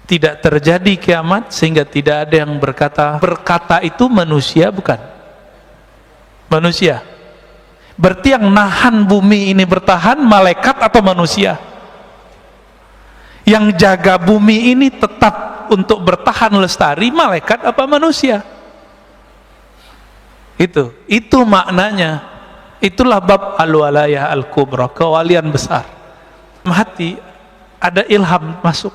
tidak terjadi kiamat sehingga tidak ada yang berkata itu manusia, bukan manusia. Berarti yang nahan bumi ini bertahan malaikat atau manusia? Yang jaga bumi ini tetap untuk bertahan lestari malaikat apa manusia? Itu maknanya. Itulah bab al-walayah al-kubra, kewalian besar. Hati ada ilham masuk,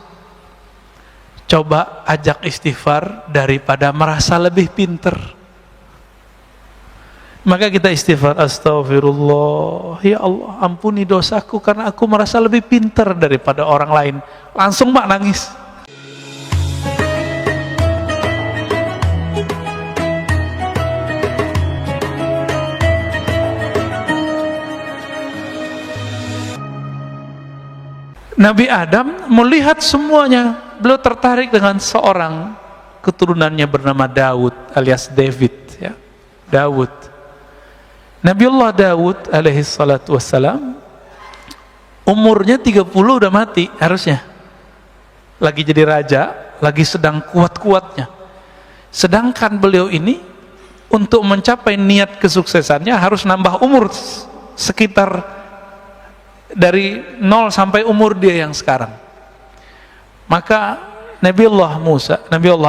coba ajak istighfar daripada merasa lebih pinter. Maka kita istighfar, astagfirullah, ya Allah ampuni dosaku karena aku merasa lebih pinter daripada orang lain. Langsung mak nangis. Nabi Adam melihat semuanya. Beliau tertarik dengan seorang keturunannya bernama Daud alias David, ya. Daud. Nabiullah Daud alaihi salatu wassalam umurnya 30 udah mati harusnya. Lagi jadi raja, lagi sedang kuat-kuatnya. Sedangkan beliau ini untuk mencapai niat kesuksesannya harus nambah umur sekitar dari 0 sampai umur dia yang sekarang. Maka Nabiullah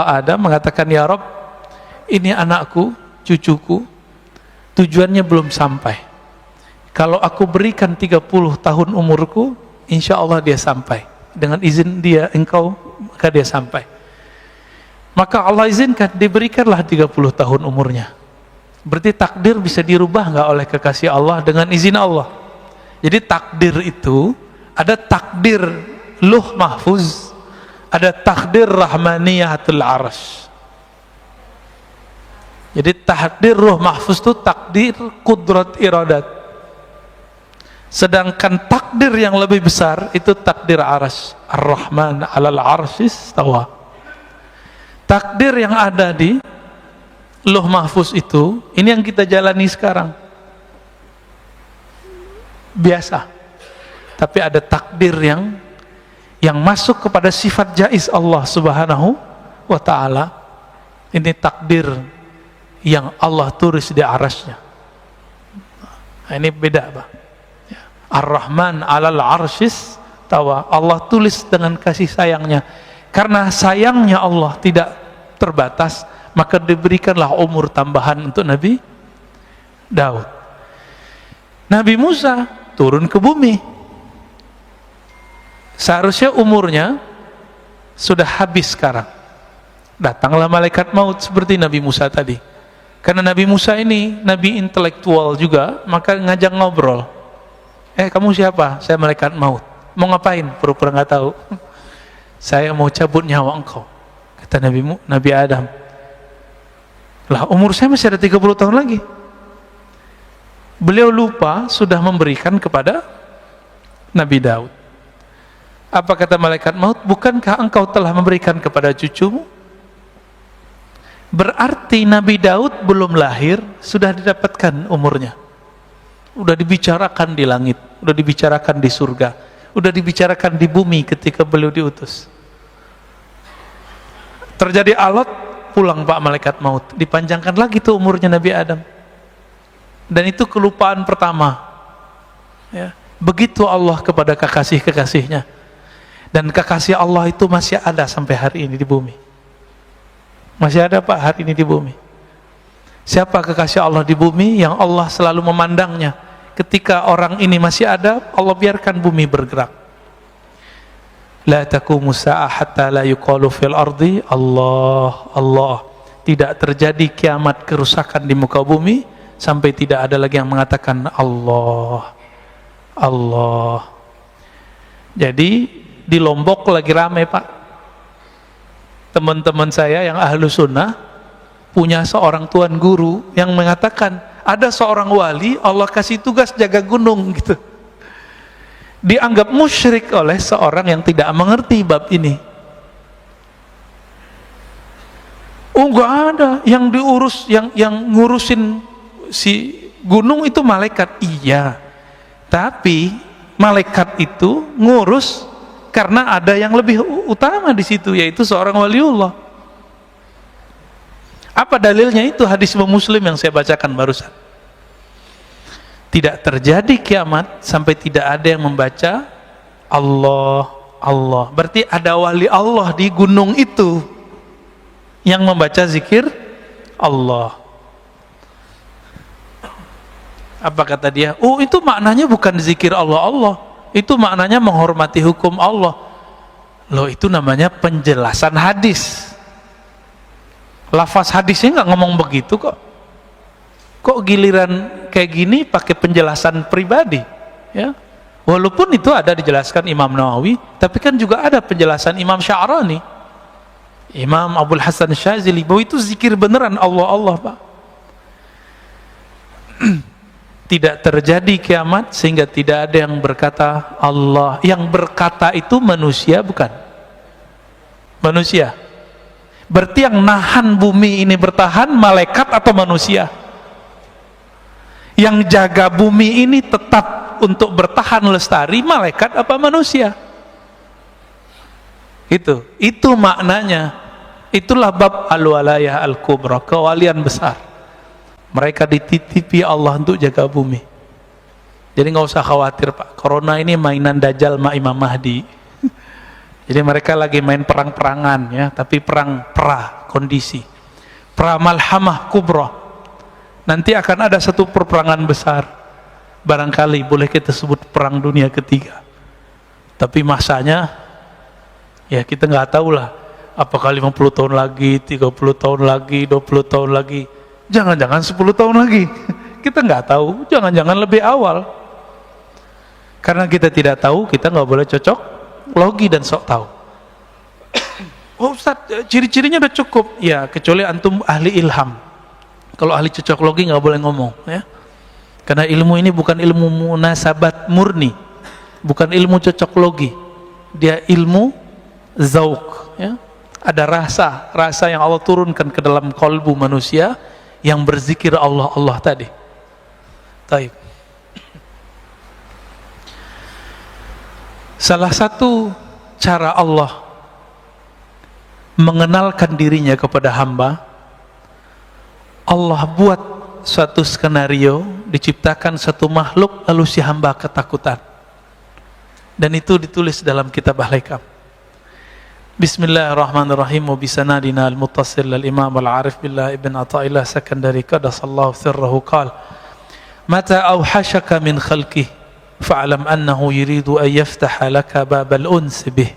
Adam mengatakan, ya Rabb, ini anakku, cucuku, tujuannya belum sampai. Kalau aku berikan 30 tahun umurku, insya Allah dia sampai. Dengan izin dia, engkau, maka dia sampai. Maka Allah izinkan, diberikanlah 30 tahun umurnya. Berarti takdir bisa dirubah nggak oleh kekasih Allah dengan izin Allah? Jadi takdir itu ada takdir luh mahfuz, ada takdir rahmaniyatul arsy. Jadi takdir ruh mahfuz itu takdir kudrat iradat. Sedangkan takdir yang lebih besar itu takdir arsy. Ar-Rahman 'alal arsy istawa. Takdir yang ada di luh mahfuz itu, ini yang kita jalani sekarang. Biasa, tapi ada takdir yang masuk kepada sifat jaiz Allah subhanahu wa ta'ala. Ini takdir yang Allah tulis di arasnya. Nah, ini beda, Pak. Ar-Rahman 'alal arsyis tawa. Allah tulis dengan kasih sayangnya. Karena sayangnya Allah tidak terbatas, maka diberikanlah umur tambahan untuk Nabi Daud. Nabi Musa turun ke bumi, seharusnya umurnya sudah habis sekarang. Datanglah malaikat maut seperti Nabi Musa tadi. Karena Nabi Musa ini Nabi intelektual juga, maka ngajak ngobrol. Kamu siapa? Saya malaikat maut. Mau ngapain? Pura-pura nggak tahu. Saya mau cabut nyawa engkau, kata Nabi Adam. Lah umur saya masih ada 30 tahun lagi. Beliau lupa sudah memberikan kepada Nabi Daud. Apa kata malaikat maut? Bukankah engkau telah memberikan kepada cucumu? Berarti Nabi Daud belum lahir sudah didapatkan umurnya. Udah dibicarakan di langit, udah dibicarakan di surga, udah dibicarakan di bumi ketika beliau diutus. Terjadi alat, pulang Pak malaikat maut, dipanjangkan lagi tuh umurnya Nabi Adam. Dan itu kelupaan pertama, ya. Begitu Allah kepada kekasih-kekasihnya. Dan kekasih Allah itu masih ada sampai hari ini di bumi. Masih ada Pak hari ini di bumi. Siapa kekasih Allah di bumi yang Allah selalu memandangnya? Ketika orang ini masih ada, Allah biarkan bumi bergerak. La taqumu sa'ah hatta la yuqalu fil ardi Allah, Allah. Tidak terjadi kiamat kerusakan di muka bumi sampai tidak ada lagi yang mengatakan Allah, Allah. Jadi di Lombok lagi ramai Pak. Teman-teman saya yang ahlu sunnah punya seorang tuan guru yang mengatakan ada seorang wali Allah kasih tugas jaga gunung gitu. Dianggap musyrik oleh seorang yang tidak mengerti bab ini. Oh enggak ada yang diurus, yang ngurusin si gunung itu malaikat. Iya, tapi malaikat itu ngurus karena ada yang lebih utama di situ, yaitu seorang waliullah. Apa dalilnya? Itu hadis Muslim yang saya bacakan barusan. Tidak terjadi kiamat sampai tidak ada yang membaca Allah, Allah. Berarti ada wali Allah di gunung itu yang membaca zikir Allah. Apa kata dia? Oh, itu maknanya bukan zikir Allah, Allah. Itu maknanya menghormati hukum Allah. Loh, itu namanya penjelasan hadis. Lafaz hadisnya nggak ngomong begitu kok. Kok giliran kayak gini pakai penjelasan pribadi, ya? Walaupun itu ada dijelaskan Imam Nawawi, tapi kan juga ada penjelasan Imam Sya'rani, Imam Abdul Hasan Syazili, bahwa itu zikir beneran Allah, Allah, Pak. Tidak terjadi kiamat sehingga tidak ada yang berkata Allah. Yang berkata itu manusia, bukan? Manusia. Berarti yang nahan bumi ini bertahan malaikat atau manusia? Yang jaga bumi ini tetap untuk bertahan lestari malaikat apa manusia? Itu maknanya. Itulah bab al-walayah al-kubra, kewalian besar. Mereka dititipi Allah untuk jaga bumi. Jadi nggak usah khawatir, Pak. Corona ini mainan Dajjal sama Imam Mahdi. Jadi mereka lagi main perang-perangan, ya, tapi perang pra kondisi, pra malhamah kubra. Nanti akan ada satu perperangan besar. Barangkali boleh kita sebut perang dunia ketiga. Tapi masanya, ya kita nggak tahu lah. Apakah 50 tahun lagi, 30 tahun lagi, 20 tahun lagi. Jangan-jangan 10 tahun lagi. Kita nggak tahu, jangan-jangan lebih awal. Karena kita tidak tahu, kita nggak boleh cocok logi dan sok tahu. Oh Ustaz, ciri-cirinya udah cukup. Ya, kecuali antum ahli ilham. Kalau ahli cocok logi nggak boleh ngomong, ya. Karena ilmu ini bukan ilmu munasabat murni, bukan ilmu cocok logi. Dia ilmu zauk, ya. Ada rasa yang Allah turunkan ke dalam kalbu manusia yang berzikir Allah, Allah tadi. Taib. Salah satu cara Allah mengenalkan dirinya kepada hamba, Allah buat suatu skenario, diciptakan satu makhluk, lalu si hamba ketakutan. Dan itu ditulis dalam kitab Al-Hikam. Bismillahirrahmanirrahim. Wa bisanadina al-muttasil al-imam al-arif billah ibn Athaillah Sakandari qadasallahu sirrahu qala mata awhashaka min khalqih fa'lam annahu yuridu an yaftaha laka babal uns bih.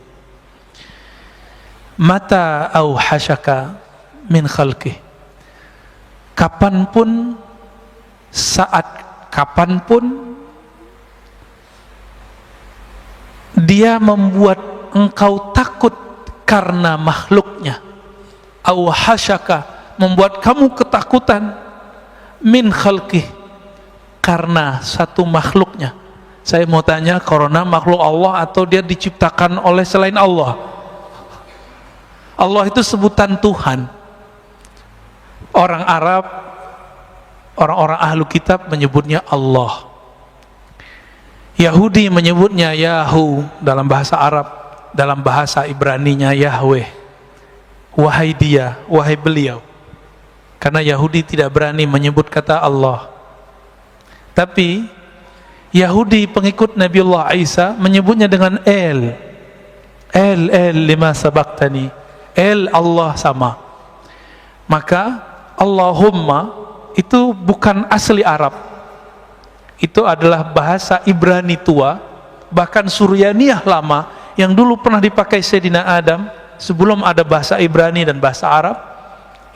Mata awhashaka min khalqih, kapanpun, saat kapanpun dia membuat engkau takut karena makhluknya. Awhashaka, membuat kamu ketakutan, min khalqih, karena satu makhluknya. Saya mau tanya, corona makhluk Allah atau dia diciptakan oleh selain Allah? Allah itu sebutan Tuhan. Orang Arab, orang-orang ahlu kitab menyebutnya Allah. Yahudi menyebutnya Yahu dalam bahasa Arab, dalam bahasa Ibraninya Yahweh. Wahai dia, wahai beliau. Karena Yahudi tidak berani menyebut kata Allah. Tapi Yahudi pengikut Nabiullah Isa menyebutnya dengan El lima sabaktani, El Allah sama. Maka Allahumma itu bukan asli Arab, itu adalah bahasa Ibrani tua, bahkan Suryaniyah lama yang dulu pernah dipakai Sayyidina Adam sebelum ada bahasa Ibrani dan bahasa Arab.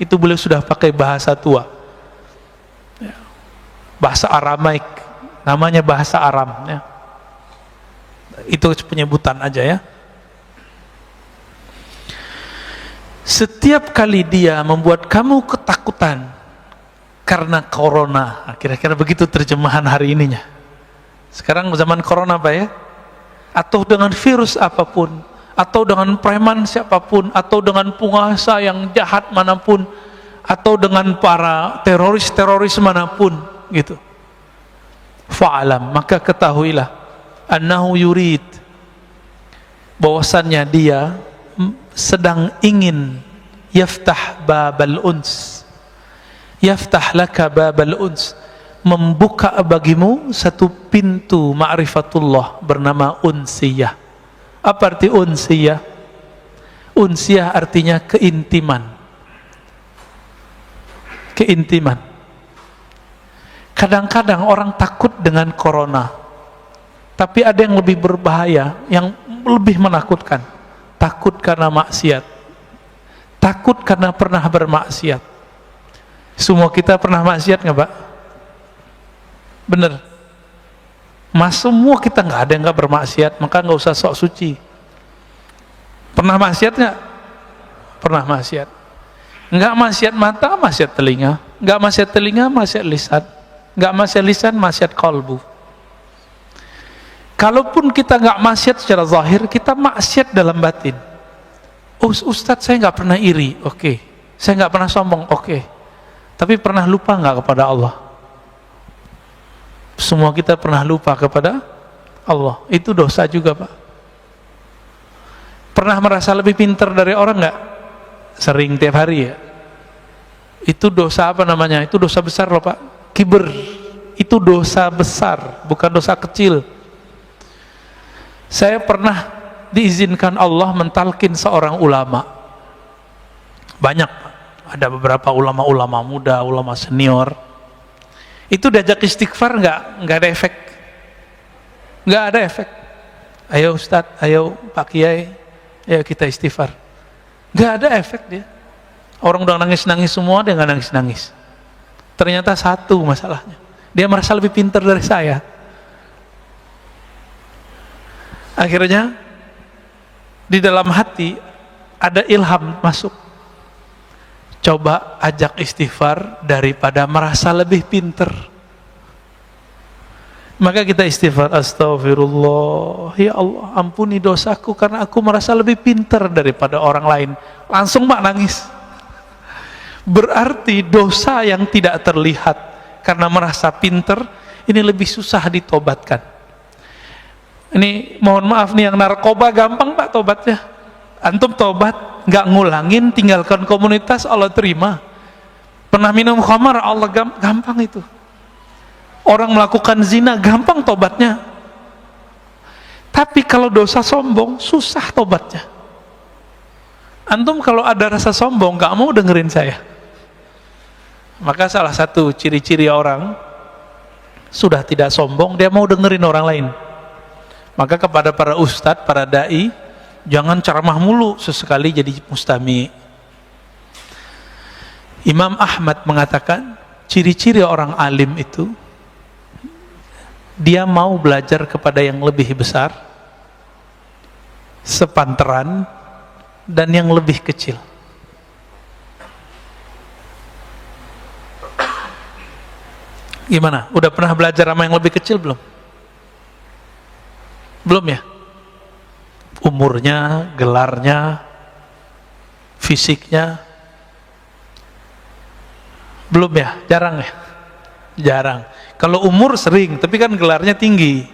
Itu beliau sudah pakai bahasa tua, bahasa Aramaik, namanya bahasa Aram, ya. Itu penyebutan aja, ya. Setiap kali dia membuat kamu ketakutan karena corona, kira-kira begitu terjemahan hari ininya. Sekarang zaman corona, Pak, ya. Atau dengan virus apapun, atau dengan preman siapapun, atau dengan penguasa yang jahat manapun, atau dengan para teroris manapun, gitu. Fa'alam, maka ketahuilah, annahu yurid, bahwasannya dia sedang ingin yaftah babal uns, yaftah laka babal uns, membuka bagimu satu pintu ma'rifatullah bernama unsiyah. Apa arti unsiyah? Unsiyah artinya keintiman. Keintiman. Kadang-kadang orang takut dengan corona, tapi ada yang lebih berbahaya, yang lebih menakutkan. Takut karena maksiat, takut karena pernah bermaksiat. Semua kita pernah maksiat nggak, Pak? Bener. Mas, semua kita nggak ada yang nggak bermaksiat, maka nggak usah sok suci. Pernah maksiat nggak? Pernah maksiat. Nggak maksiat mata, maksiat telinga. Nggak maksiat telinga, maksiat lisan. Nggak maksiat lisan, maksiat kalbu. Kalaupun kita nggak maksiat secara zahir, kita maksiat dalam batin. Oh, Ustadz, saya nggak pernah iri, oke. Saya nggak pernah sombong, oke. Tapi pernah lupa nggak kepada Allah? Semua kita pernah lupa kepada Allah. Itu dosa juga, Pak. Pernah merasa lebih pintar dari orang nggak? Sering, tiap hari ya. Itu dosa apa namanya? Itu dosa besar loh, Pak. Kiber. Itu dosa besar, bukan dosa kecil. Saya pernah diizinkan Allah mentalkin seorang ulama. Banyak, Pak. Ada beberapa ulama-ulama muda, ulama senior. Itu diajak istighfar nggak ada efek. Nggak ada efek. Ayo Ustadz, ayo Pak Kiai, ayo kita istighfar. Nggak ada efek dia. Orang udah nangis-nangis semua, dia nggak nangis-nangis. Ternyata satu masalahnya, dia merasa lebih pintar dari saya. Akhirnya di dalam hati ada ilham masuk. Coba ajak istighfar daripada merasa lebih pintar. Maka kita istighfar, astagfirullah, ya Allah ampuni dosaku karena aku merasa lebih pintar daripada orang lain. Langsung Mak nangis. Berarti dosa yang tidak terlihat karena merasa pintar ini lebih susah ditobatkan. Ini mohon maaf nih, yang narkoba gampang Pak tobatnya. Antum tobat, nggak ngulangin, tinggalkan komunitas, Allah terima. Pernah minum khamar, Allah gampang itu. Orang melakukan zina, gampang tobatnya. Tapi kalau dosa sombong, susah tobatnya. Antum kalau ada rasa sombong, nggak mau dengerin saya. Maka salah satu ciri-ciri orang sudah tidak sombong, dia mau dengerin orang lain. Maka kepada para ustadz, para da'i, jangan ceramah mulu, sesekali jadi mustami. Imam Ahmad mengatakan ciri-ciri orang alim itu, dia mau belajar kepada yang lebih besar, sepantaran, dan yang lebih kecil. Gimana? Udah pernah belajar sama yang lebih kecil belum? Belum ya? Umurnya, gelarnya, fisiknya, belum ya? Jarang ya? Jarang. Kalau umur sering, tapi kan gelarnya tinggi.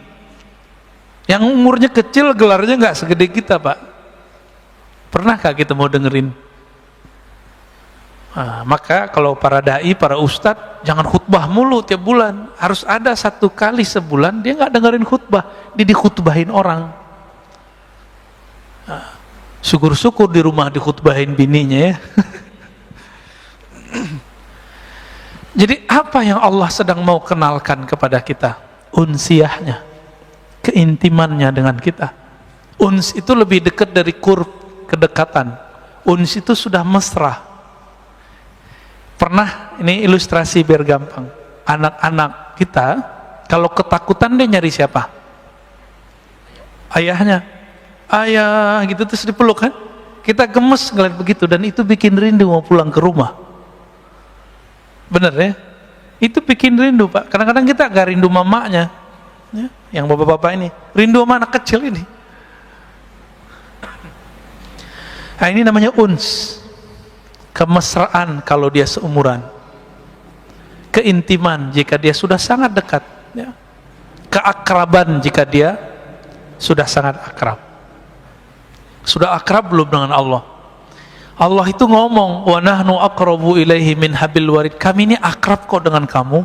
Yang umurnya kecil, gelarnya nggak segede kita, Pak. Pernahkah kita mau dengerin? Nah, maka kalau para da'i, para ustadz, jangan khutbah mulu tiap bulan. Harus ada satu kali sebulan dia nggak dengerin khutbah, dia dikhutbahin orang. Nah, syukur-syukur di rumah dikhutbahin bininya ya. Jadi apa yang Allah sedang mau kenalkan kepada kita? Unsiyahnya, keintimannya dengan kita. Uns itu lebih dekat dari qurb, kedekatan. Uns itu sudah mesra. Pernah, ini ilustrasi biar gampang. Anak-anak kita kalau ketakutan dia nyari siapa? Ayahnya. Ayah gitu terus dipeluk kan? Kita gemes ngeliat begitu, dan itu bikin rindu mau pulang ke rumah. Bener ya? Itu bikin rindu, Pak. Kadang-kadang kita gak rindu mamanya ya, yang bapak-bapak ini, rindu sama anak kecil ini. Nah, ini namanya uns. Kemesraan kalau dia seumuran, keintiman jika dia sudah sangat dekat ya. Keakraban jika dia sudah sangat akrab. Sudah akrab belum dengan Allah? Allah itu ngomong, wa nahnu aqrabu ilaihi min hablil warid. Kami ini akrab kok dengan kamu.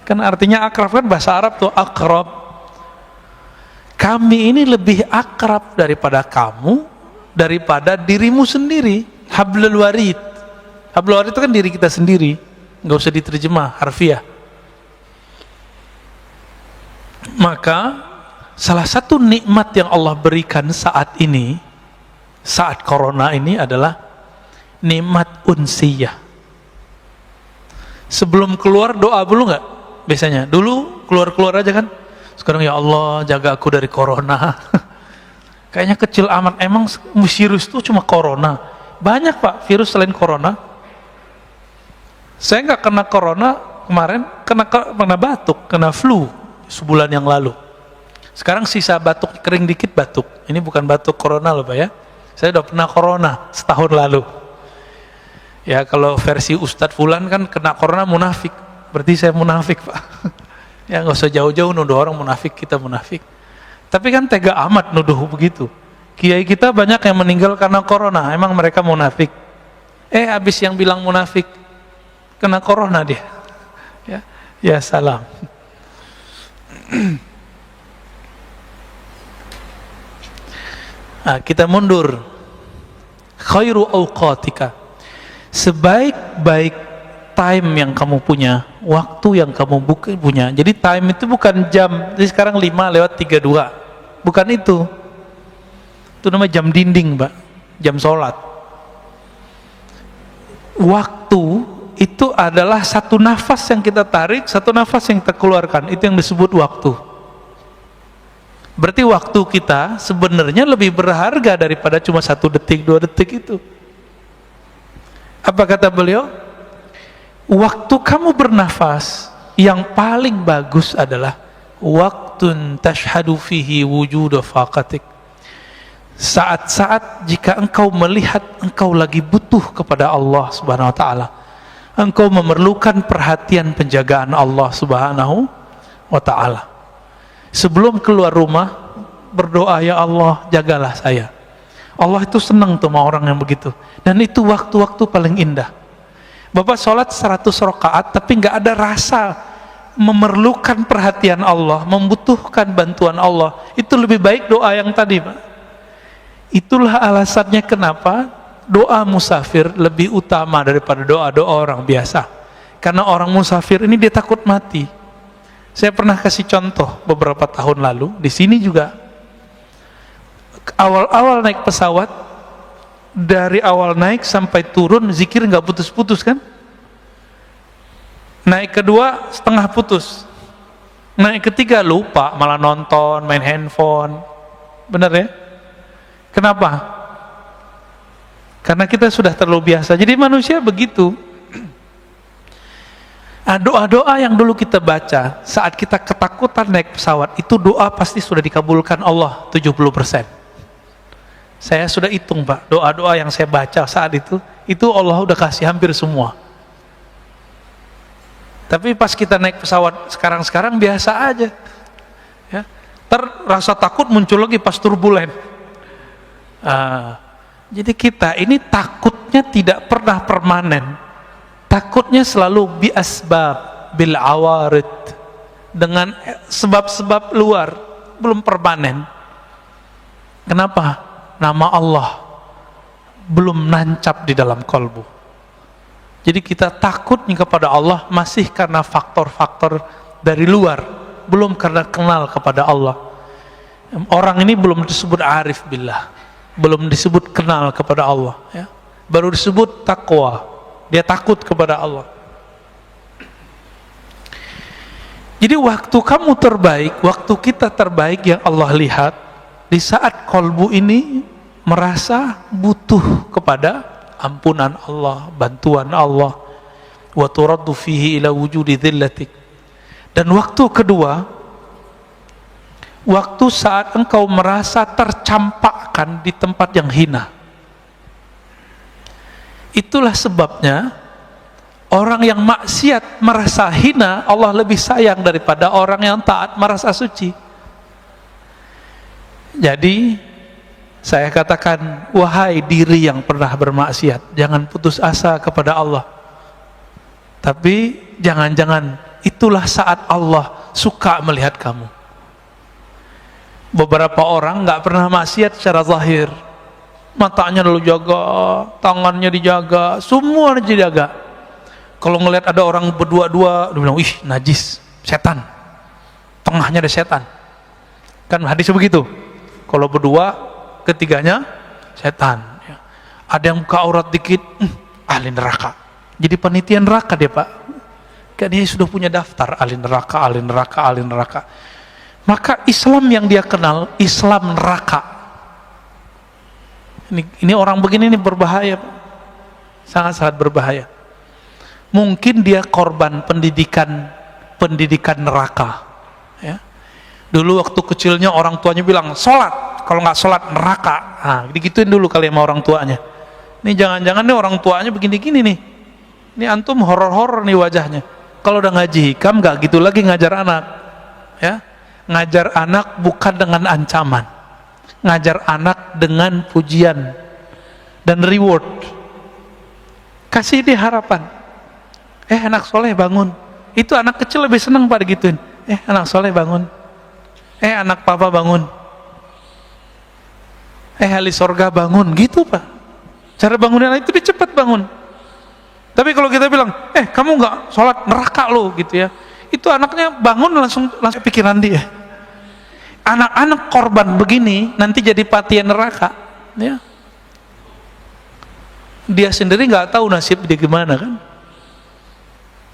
Kan artinya akrab kan bahasa Arab tuh akrab. Kami ini lebih akrab daripada kamu, daripada dirimu sendiri. Hablul warid. Hablul warid itu kan diri kita sendiri. Nggak usah diterjemah harfiah. Maka salah satu nikmat yang Allah berikan saat ini, saat corona ini adalah nikmat unsiyah. Sebelum keluar doa dulu nggak? Biasanya dulu keluar aja kan. Sekarang ya Allah jaga aku dari corona. Kayaknya kecil amat. Emang virus itu cuma corona? Banyak Pak virus selain corona. Saya nggak kena corona kemarin, kena batuk, kena flu sebulan yang lalu. Sekarang sisa batuk kering dikit batuk. Ini bukan batuk corona loh Pak ya. Saya udah pernah corona setahun lalu. Ya kalau versi Ustadz Fulan kan kena corona munafik. Berarti saya munafik Pak. Ya nggak usah jauh-jauh nuduh orang munafik, kita munafik. Tapi kan tega amat nuduh begitu. Kiai kita banyak yang meninggal karena corona. Emang mereka munafik? Habis yang bilang munafik kena corona dia. Ya salam. Nah, kita mundur. Khairu awqatika. Sebaik-baik time yang kamu punya, waktu yang kamu punya. Jadi time itu bukan jam. Jadi sekarang 5:32. Bukan itu. Itu namanya jam dinding, Pak. Jam sholat. Waktu itu adalah satu nafas yang kita tarik, satu nafas yang kita keluarkan. Itu yang disebut waktu. Berarti waktu kita sebenarnya lebih berharga daripada cuma 1 detik, 2 detik itu. Apa kata beliau? Waktu kamu bernafas, yang paling bagus adalah waktun tashhadu fihi wujuda faqatik. Saat-saat jika engkau melihat engkau lagi butuh kepada Allah Subhanahu wa taala. Engkau memerlukan perhatian penjagaan Allah Subhanahu wa ta'ala. Sebelum keluar rumah, berdoa, ya Allah jagalah saya. Allah itu senang tuh sama orang yang begitu. Dan itu waktu-waktu paling indah. Bapak sholat 100 rakaat tapi nggak ada rasa memerlukan perhatian Allah, membutuhkan bantuan Allah. Itu lebih baik doa yang tadi Pak. Itulah alasannya kenapa doa musafir lebih utama daripada doa-doa orang biasa. Karena orang musafir ini dia takut mati. Saya pernah kasih contoh beberapa tahun lalu, di sini juga. Awal-awal naik pesawat, dari awal naik sampai turun, zikir nggak putus-putus kan? Naik kedua, setengah putus. Naik ketiga, lupa, malah nonton, main handphone. Benar ya? Kenapa? Karena kita sudah terlalu biasa. Jadi manusia begitu. Doa-doa yang dulu kita baca saat kita ketakutan naik pesawat, itu doa pasti sudah dikabulkan Allah 70%. Saya sudah hitung Pak, doa-doa yang saya baca saat itu Allah udah kasih hampir semua. Tapi pas kita naik pesawat sekarang biasa aja. Ya. Rasa takut muncul lagi pas turbulen. Jadi kita ini takutnya tidak pernah permanen. Takutnya selalu bi asbab, bil awarid, dengan sebab-sebab luar, belum permanen. Kenapa? Nama Allah belum nancap di dalam kalbu. Jadi kita takutnya kepada Allah masih karena faktor-faktor dari luar, belum karena kenal kepada Allah. Orang ini belum disebut arif billah, belum disebut kenal kepada Allah, ya. Baru disebut takwa. Dia takut kepada Allah. Jadi waktu kamu terbaik, waktu kita terbaik yang Allah lihat di saat kolbu ini merasa butuh kepada ampunan Allah, bantuan Allah. Wa turaddu fihi ila wujudi dhillatik. Dan waktu kedua, waktu saat engkau merasa tercampakkan di tempat yang hina. Itulah sebabnya orang yang maksiat merasa hina, Allah lebih sayang daripada orang yang taat merasa suci. Jadi Saya katakan, wahai diri yang pernah bermaksiat, jangan putus asa kepada Allah. Tapi jangan-jangan itulah saat Allah suka melihat kamu. Beberapa orang nggak pernah maksiat secara zahir, matanya lalu jaga, tangannya dijaga, semua dijaga. Kalau ngelihat ada orang berdua-dua, dia bilang, ih najis, setan, tengahnya ada setan. Kan hadis begitu. Kalau berdua, ketiganya setan. Ada yang buka aurat dikit, ahli neraka. Jadi panitia neraka dia, Pak. Kan dia sudah punya daftar ahli neraka, ahli neraka, ahli neraka. Maka Islam yang dia kenal Islam neraka. Ini orang begini ini berbahaya, Pak. Sangat-sangat berbahaya. Mungkin dia korban pendidikan neraka. Ya. Dulu waktu kecilnya orang tuanya bilang sholat, kalau nggak sholat neraka. Nah, digituin dulu kali sama orang tuanya. Ini jangan-jangan nih orang tuanya begini-gini nih. Ini antum horor-horor nih wajahnya. Kalau udah ngaji hikam nggak gitu lagi ngajar anak, ya. Ngajar anak bukan dengan ancaman, ngajar anak dengan pujian dan reward. Kasih dia harapan. Anak soleh bangun. Itu anak kecil lebih senang pada gituin. Anak soleh bangun. Anak papa bangun. Ahli sorga bangun. Gitu, Pak. Cara bangunin anak itu dia cepat bangun. Tapi kalau kita bilang, kamu nggak sholat neraka lo, gitu ya. Itu anaknya bangun langsung pikiran dia. Anak-anak korban begini nanti jadi patian neraka, ya. Dia sendiri nggak tahu nasib dia gimana kan.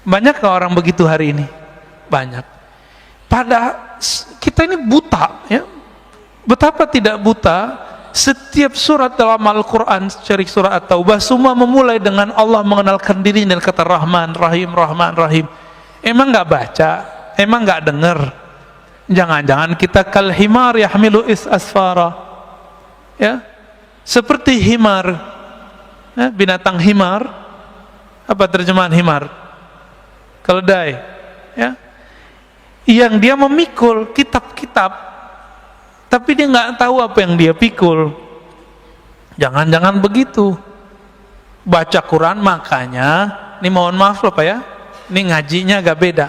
Banyak orang begitu hari ini, banyak. Pada kita ini buta, ya. Betapa tidak buta. Setiap surat dalam Al-Quran, cari surat At-Taubah, semua memulai dengan Allah mengenalkan diri dan kata Rahman, Rahim, Rahman, Rahim. Emang nggak baca? Emang nggak dengar? Jangan-jangan kita kal himar yahmilu asfara, ya, seperti himar, ya, binatang himar. Apa terjemahan himar? Keledai, ya, yang dia memikul kitab-kitab, tapi dia nggak tahu apa yang dia pikul. Jangan-jangan begitu. Baca Quran, makanya ini mohon maaf loh Pak ya, ini ngajinya agak beda.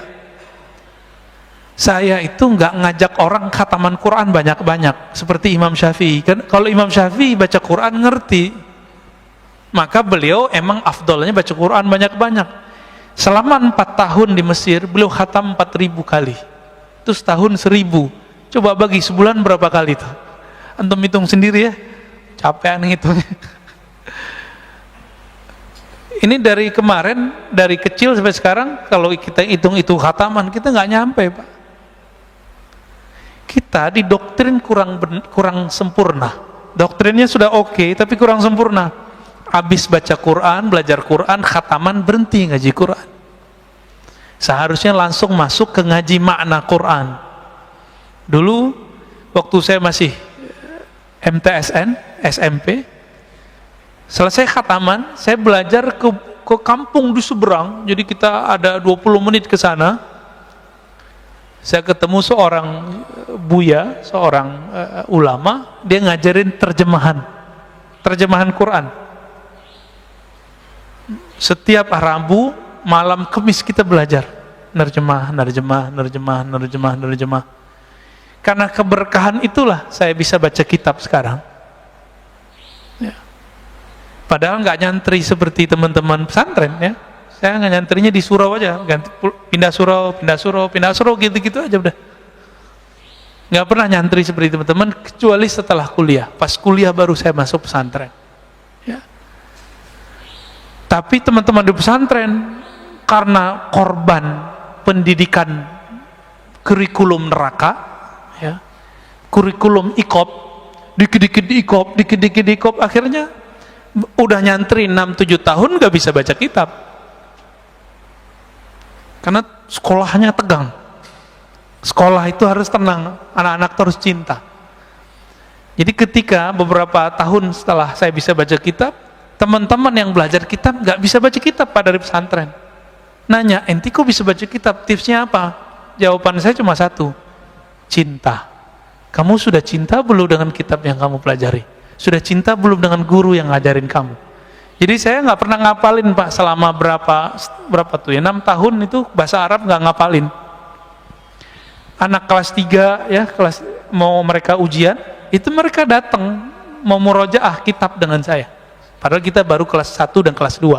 Saya itu nggak ngajak orang khataman Quran banyak-banyak seperti Imam Syafi'i. Kan kalau Imam Syafi'i baca Quran ngerti, maka beliau emang afdolnya baca Quran banyak-banyak. Selama 4 tahun di Mesir beliau khatam 4.000 kali. Itu setahun 1.000. Coba bagi sebulan berapa kali tuh? Antum hitung sendiri ya. Capek ngitungnya. Ini dari kemarin, dari kecil sampai sekarang, kalau kita hitung itu khataman, kita nggak nyampe, Pak. Kita didoktrin kurang sempurna. Doktrinnya sudah oke, tapi kurang sempurna. Habis baca Quran, belajar Quran, khataman, berhenti ngaji Quran. Seharusnya langsung masuk ke ngaji makna Quran. Dulu waktu saya masih MTSN, SMP, selesai khataman, saya belajar ke kampung di seberang. Jadi kita ada 20 menit ke sana. Saya ketemu seorang buya, seorang ulama, dia ngajarin terjemahan Quran. Setiap Rabu, malam Kamis kita belajar nerjemah. Karena keberkahan itulah saya bisa baca kitab sekarang, ya. Padahal nggak nyantri seperti teman-teman pesantren, ya. Saya nggak nyantrinya di surau aja, ganti pindah surau gitu aja udah. Nggak pernah nyantri seperti teman-teman kecuali setelah kuliah. Pas kuliah baru saya masuk pesantren, ya. Tapi teman-teman di pesantren karena korban pendidikan kurikulum neraka, ya, kurikulum ikop, dikit-dikit diikop, akhirnya udah nyantri 6-7 tahun gak bisa baca kitab karena sekolahnya tegang. Sekolah itu harus tenang, anak-anak terus cinta. Jadi ketika beberapa tahun setelah saya bisa baca kitab, teman-teman yang belajar kitab gak bisa baca kitab pada dari pesantren nanya, enti kok bisa baca kitab, tipsnya apa? Jawaban saya cuma satu, cinta. Kamu sudah cinta belum dengan kitab yang kamu pelajari? Sudah cinta belum dengan guru yang ngajarin kamu? Jadi saya nggak pernah ngapalin Pak selama berapa tuh ya, 6 tahun itu bahasa Arab nggak ngapalin. Anak kelas 3 ya, mau mereka ujian, itu mereka datang mau murojaah kitab dengan saya. Padahal kita baru kelas 1 dan kelas 2.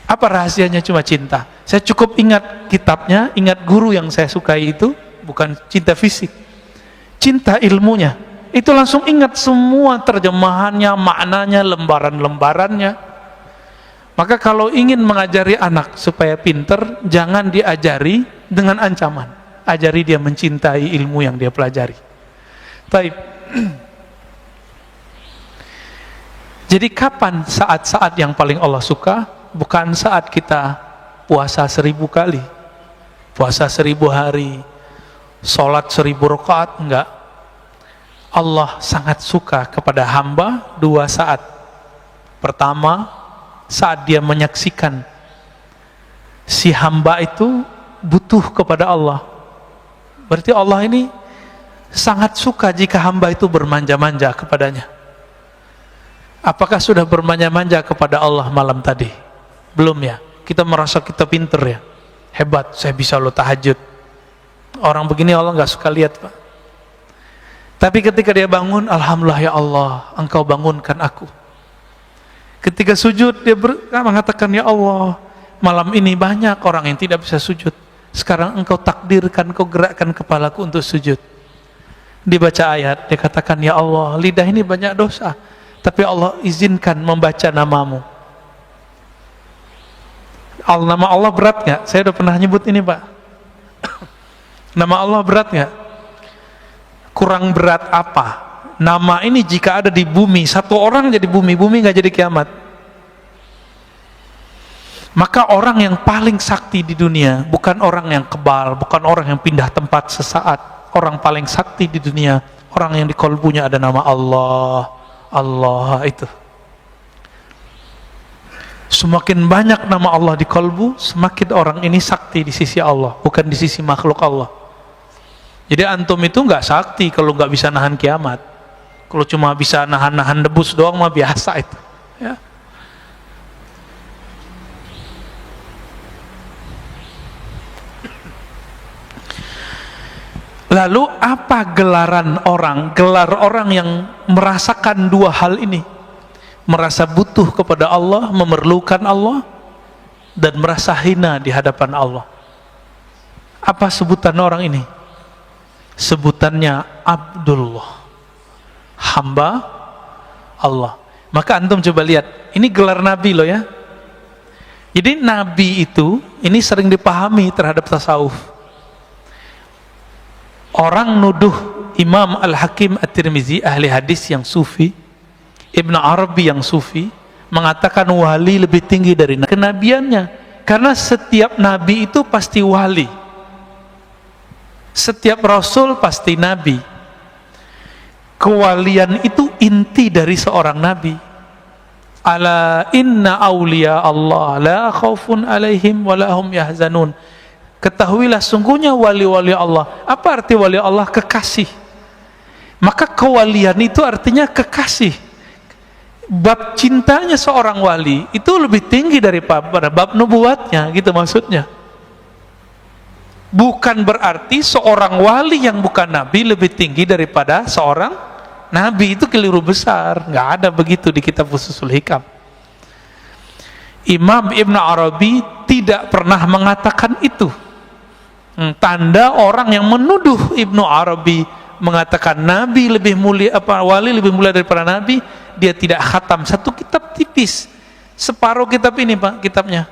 Apa rahasianya? Cuma cinta. Saya cukup ingat kitabnya, ingat guru yang saya sukai itu, bukan cinta fisik. Cinta ilmunya. Itu langsung ingat semua terjemahannya, maknanya, lembaran-lembarannya. Maka kalau ingin mengajari anak supaya pinter, jangan diajari dengan ancaman. Ajari dia mencintai ilmu yang dia pelajari. Baik. Jadi kapan saat-saat yang paling Allah suka? Bukan saat kita puasa 1000 kali, puasa 1000 hari, sholat 1000 rakaat, enggak. Allah sangat suka kepada hamba 2 saat. Pertama, saat dia menyaksikan si hamba itu butuh kepada Allah. Berarti Allah ini sangat suka jika hamba itu bermanja-manja kepadanya. Apakah sudah bermanja-manja kepada Allah malam tadi? Belum ya? Kita merasa kita pinter ya, hebat, saya bisa lo tahajud. Orang begini Allah nggak suka lihat Pak. Tapi ketika dia bangun, alhamdulillah ya Allah, Engkau bangunkan aku. Ketika sujud dia mengatakan, ya Allah, malam ini banyak orang yang tidak bisa sujud. Sekarang Engkau takdirkan, Engkau gerakkan kepalaku untuk sujud. Dibaca ayat, dia katakan, ya Allah, lidah ini banyak dosa, tapi Allah izinkan membaca namamu. Nama Allah berat nggak? Saya udah pernah nyebut ini Pak. Nama Allah berat nggak? Kurang berat apa? Nama ini jika ada di bumi, satu orang jadi bumi nggak jadi kiamat. Maka orang yang paling sakti di dunia bukan orang yang kebal, bukan orang yang pindah tempat sesaat. Orang paling sakti di dunia, orang yang di kolbunya ada nama Allah. Allah itu. Semakin banyak nama Allah di kolbu, semakin orang ini sakti di sisi Allah, bukan di sisi makhluk Allah. Jadi antum itu nggak sakti kalau nggak bisa nahan kiamat. Kalau cuma bisa nahan debus doang mah biasa itu. Ya. Lalu apa gelaran orang? Gelar orang yang merasakan 2 hal ini. Merasa butuh kepada Allah, memerlukan Allah, dan merasa hina di hadapan Allah. Apa sebutan orang ini? Sebutannya Abdullah, hamba Allah. Maka antum coba lihat, ini gelar Nabi loh ya. Jadi Nabi itu, ini sering dipahami terhadap tasawuf. Orang nuduh Imam Al-Hakim At-Tirmizi, ahli hadis yang sufi, Ibn Arabi yang sufi, mengatakan wali lebih tinggi dari kenabiannya. Karena setiap nabi itu pasti wali. Setiap rasul pasti nabi. Kewalian itu inti dari seorang nabi. Ala inna awliya Allah la khaufun alaihim wa la hum yahzanun. Ketahuilah sungguhnya wali-wali Allah. Apa arti wali Allah? Kekasih. Maka kewalian itu artinya kekasih. Bab cintanya seorang wali itu lebih tinggi daripada bab nubuatnya, gitu maksudnya. Bukan berarti seorang wali yang bukan nabi lebih tinggi daripada seorang nabi. Itu keliru besar. Nggak ada begitu di kitab Fususul Hikam. Imam Ibn Arabi tidak pernah mengatakan itu. Tanda orang yang menuduh Ibn Arabi mengatakan nabi lebih mulia, wali lebih mulia daripada nabi, dia tidak khatam satu kitab tipis, separuh kitab ini Pak, kitabnya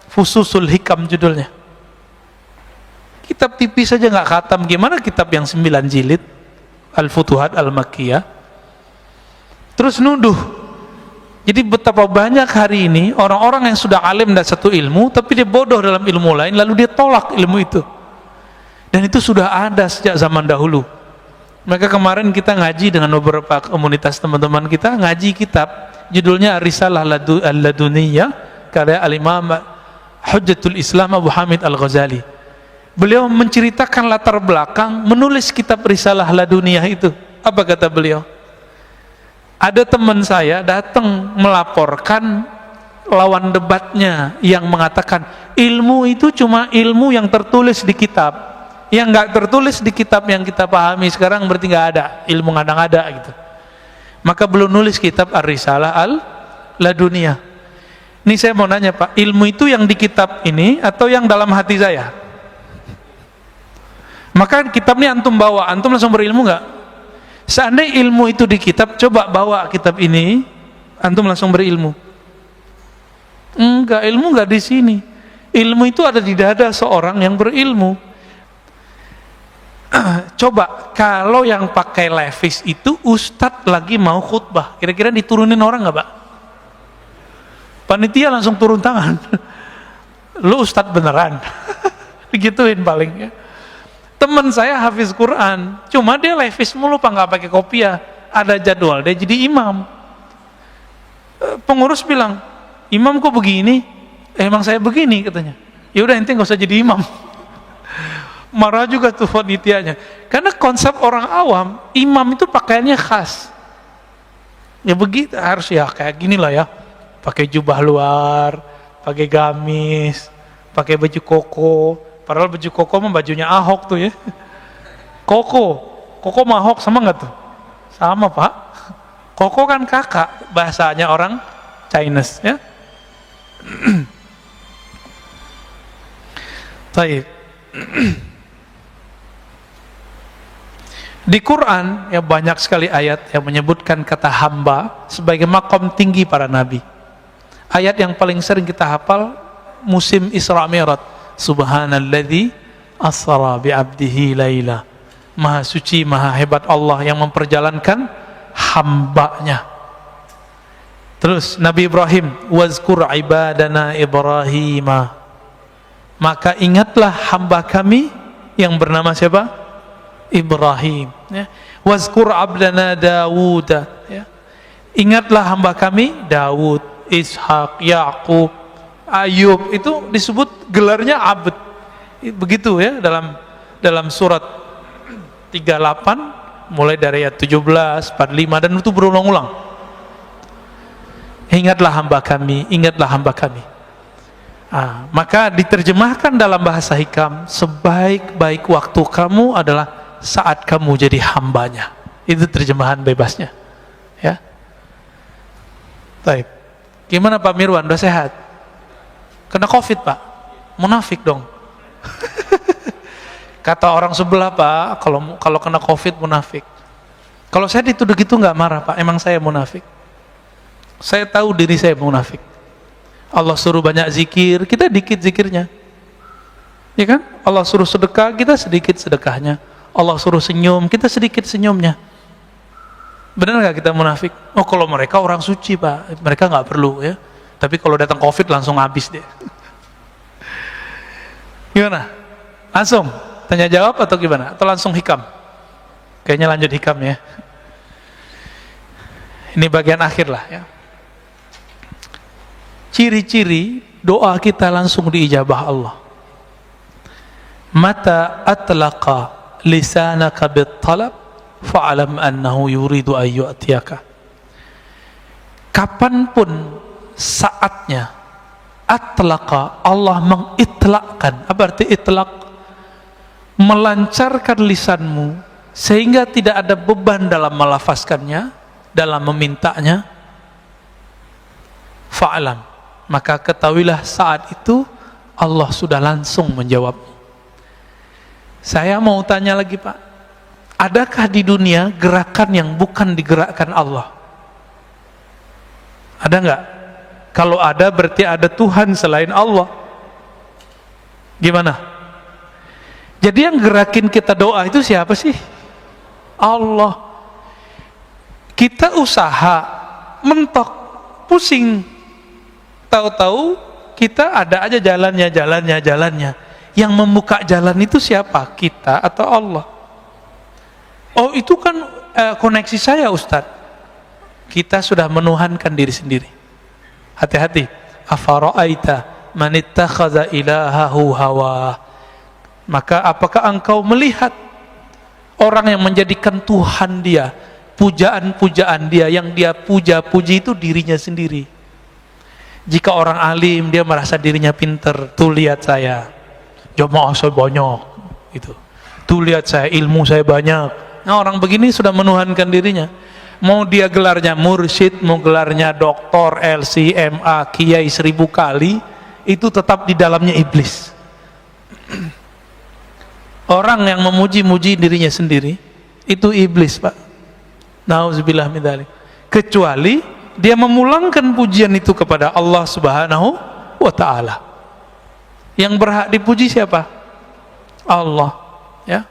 Fususul Hikam judulnya. Kitab tipis saja nggak khatam, gimana kitab yang 9 jilid Al-Futuhat Al-Makkiyah? Terus nuduh. Jadi betapa banyak hari ini orang-orang yang sudah alim dan satu ilmu, tapi dia bodoh dalam ilmu lain, lalu dia tolak ilmu itu. Dan itu sudah ada sejak zaman dahulu. Maka kemarin kita ngaji dengan beberapa komunitas teman-teman kita, ngaji kitab judulnya Risalah Al-Laduniyah karya Al-Imam Hujjatul Islam Abu Hamid Al-Ghazali. Beliau menceritakan latar belakang menulis kitab Risalah Laduniyah itu. Apa kata beliau? Ada teman saya datang melaporkan lawan debatnya yang mengatakan ilmu itu cuma ilmu yang tertulis di kitab, yang nggak tertulis di kitab yang kita pahami sekarang berarti nggak ada, ilmu ngada-ngada gitu. Maka belum nulis kitab Ar-Risalah Al-Laduniyah. Ini saya mau nanya Pak, ilmu itu yang di kitab ini atau yang dalam hati saya? Maka kitab ini antum bawa, antum langsung berilmu nggak? Seandainya ilmu itu di kitab, coba bawa kitab ini, antum langsung berilmu. Enggak, ilmu enggak di sini. Ilmu itu ada di dada seorang yang berilmu. Coba kalau yang pakai levis itu ustadz lagi mau khutbah, kira-kira diturunin orang nggak Pak? Panitia langsung turun tangan. Lu ustadz beneran? Digituin paling ya. Teman saya hafiz Quran, cuma dia levis mulu Pak, nggak pakai kopiah. Ada jadwal dia jadi imam. Pengurus bilang, imam kok begini? Emang saya begini katanya. Ya udah ente nggak usah jadi imam. Marah juga tuh panitianya. Karena konsep orang awam, imam itu pakaiannya khas. Ya begitu harus ya kayak gini lah ya. Pakai jubah luar, pakai gamis, pakai baju koko. Padahal baju koko mah bajunya Ahok tuh ya. Koko mah Ahok sama nggak tuh? Sama Pak. Koko kan kakak bahasanya orang Chinese ya. Baik. Di Quran ya banyak sekali ayat yang menyebutkan kata hamba sebagai makom tinggi para nabi. Ayat yang paling sering kita hafal musim Isra Mi'raj. Subhanalladzi asra bi 'abdihi laila. Maha suci, maha hebat Allah yang memperjalankan hambanya. Terus Nabi Ibrahim, wazkur ibadana Ibrahim. Maka ingatlah hamba kami yang bernama siapa? Ibrahim ya. Wazkur abdana Dawud ya. Ingatlah hamba kami Daud, Ishak, Yakub, Ayub, itu disebut gelarnya abd. Begitu ya dalam surat 38 mulai dari ayat 17, 45 dan itu berulang-ulang. Ingatlah hamba kami, ingatlah hamba kami. Maka diterjemahkan dalam bahasa hikam, sebaik-baik waktu kamu adalah saat kamu jadi hambanya. Itu terjemahan bebasnya ya. Baik. Gimana Pak Mirwan, udah sehat? Kena COVID Pak? Munafik dong. Kata orang sebelah Pak, kalau kena COVID munafik. Kalau saya dituduh gitu nggak marah Pak, emang saya munafik. Saya tahu diri saya munafik. Allah suruh banyak zikir, kita dikit zikirnya, ya kan? Allah suruh sedekah, kita sedikit sedekahnya. Allah suruh senyum, kita sedikit senyumnya. Benar nggak kita munafik? Oh kalau mereka orang suci Pak, mereka nggak perlu ya. Tapi kalau datang COVID langsung habis deh. Gimana? Langsung tanya jawab atau gimana? Atau langsung hikam? Kayaknya lanjut hikam ya. Ini bagian akhir lah ya. Ciri-ciri doa kita langsung diijabah Allah. Mata atlaqa lisanaka bit-talab fa'alam annahu yuridu an yu'tiyaka. Kapanpun saatnya atlaqa, Allah mengitlakkan. Apa arti itlak? Melancarkan lisanmu sehingga tidak ada beban dalam melafazkannya, dalam memintanya. Fa'alam, maka ketahuilah saat itu Allah sudah langsung menjawab. Saya mau tanya lagi Pak, adakah di dunia gerakan yang bukan digerakkan Allah? Ada nggak? Kalau ada berarti ada Tuhan selain Allah. Gimana? Jadi yang gerakin kita doa itu siapa sih? Allah. Kita usaha, mentok, pusing, tahu-tahu kita ada aja jalannya. Yang membuka jalan itu siapa? Kita atau Allah? Oh itu kan koneksi saya Ustadz. Kita sudah menuhankan diri sendiri. Hati-hati. Afara'aita man ittakhadha ilahahu hawa. Maka apakah engkau melihat orang yang menjadikan Tuhan dia pujaan-pujaan dia, yang dia puja-puji itu dirinya sendiri. Jika orang alim, dia merasa dirinya pinter. Tuh lihat saya, jamaah saya banyak. Tuh lihat saya, ilmu saya banyak. Nah, orang begini sudah menuhankan dirinya. Mau dia gelarnya mursyid, mau gelarnya doktor, LCMA, kiai 1000 kali, itu tetap di dalamnya iblis. Orang yang memuji-muji dirinya sendiri, itu iblis, Pak. Nauzubillah min dzalik. Kecuali dia memulangkan pujian itu kepada Allah Subhanahu wa ta'ala. Yang berhak dipuji siapa? Allah, ya.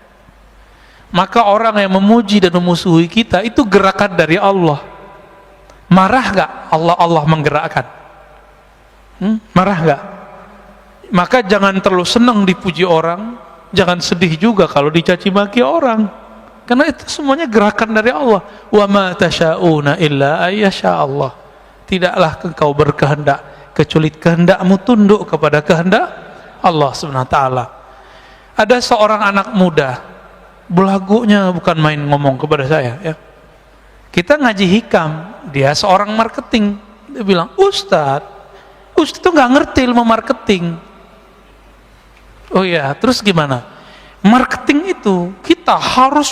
Maka orang yang memuji dan memusuhi kita itu gerakan dari Allah. Marah gak Allah menggerakkan? Marah gak? Maka jangan terlalu senang dipuji orang, jangan sedih juga kalau dicaci maki orang, karena itu semuanya gerakan dari Allah. Wa ma tasyauna illa ayyasha Allah. Tidaklah engkau berkehendak kecuali kehendakmu tunduk kepada kehendak Allah Subhanahu wa taala. Ada seorang anak muda, belagunya bukan main ngomong kepada saya, ya. Kita ngaji hikam, dia seorang marketing. Dia bilang, Ustadz itu nggak ngerti ilmu marketing. Oh iya, terus gimana? Marketing itu kita harus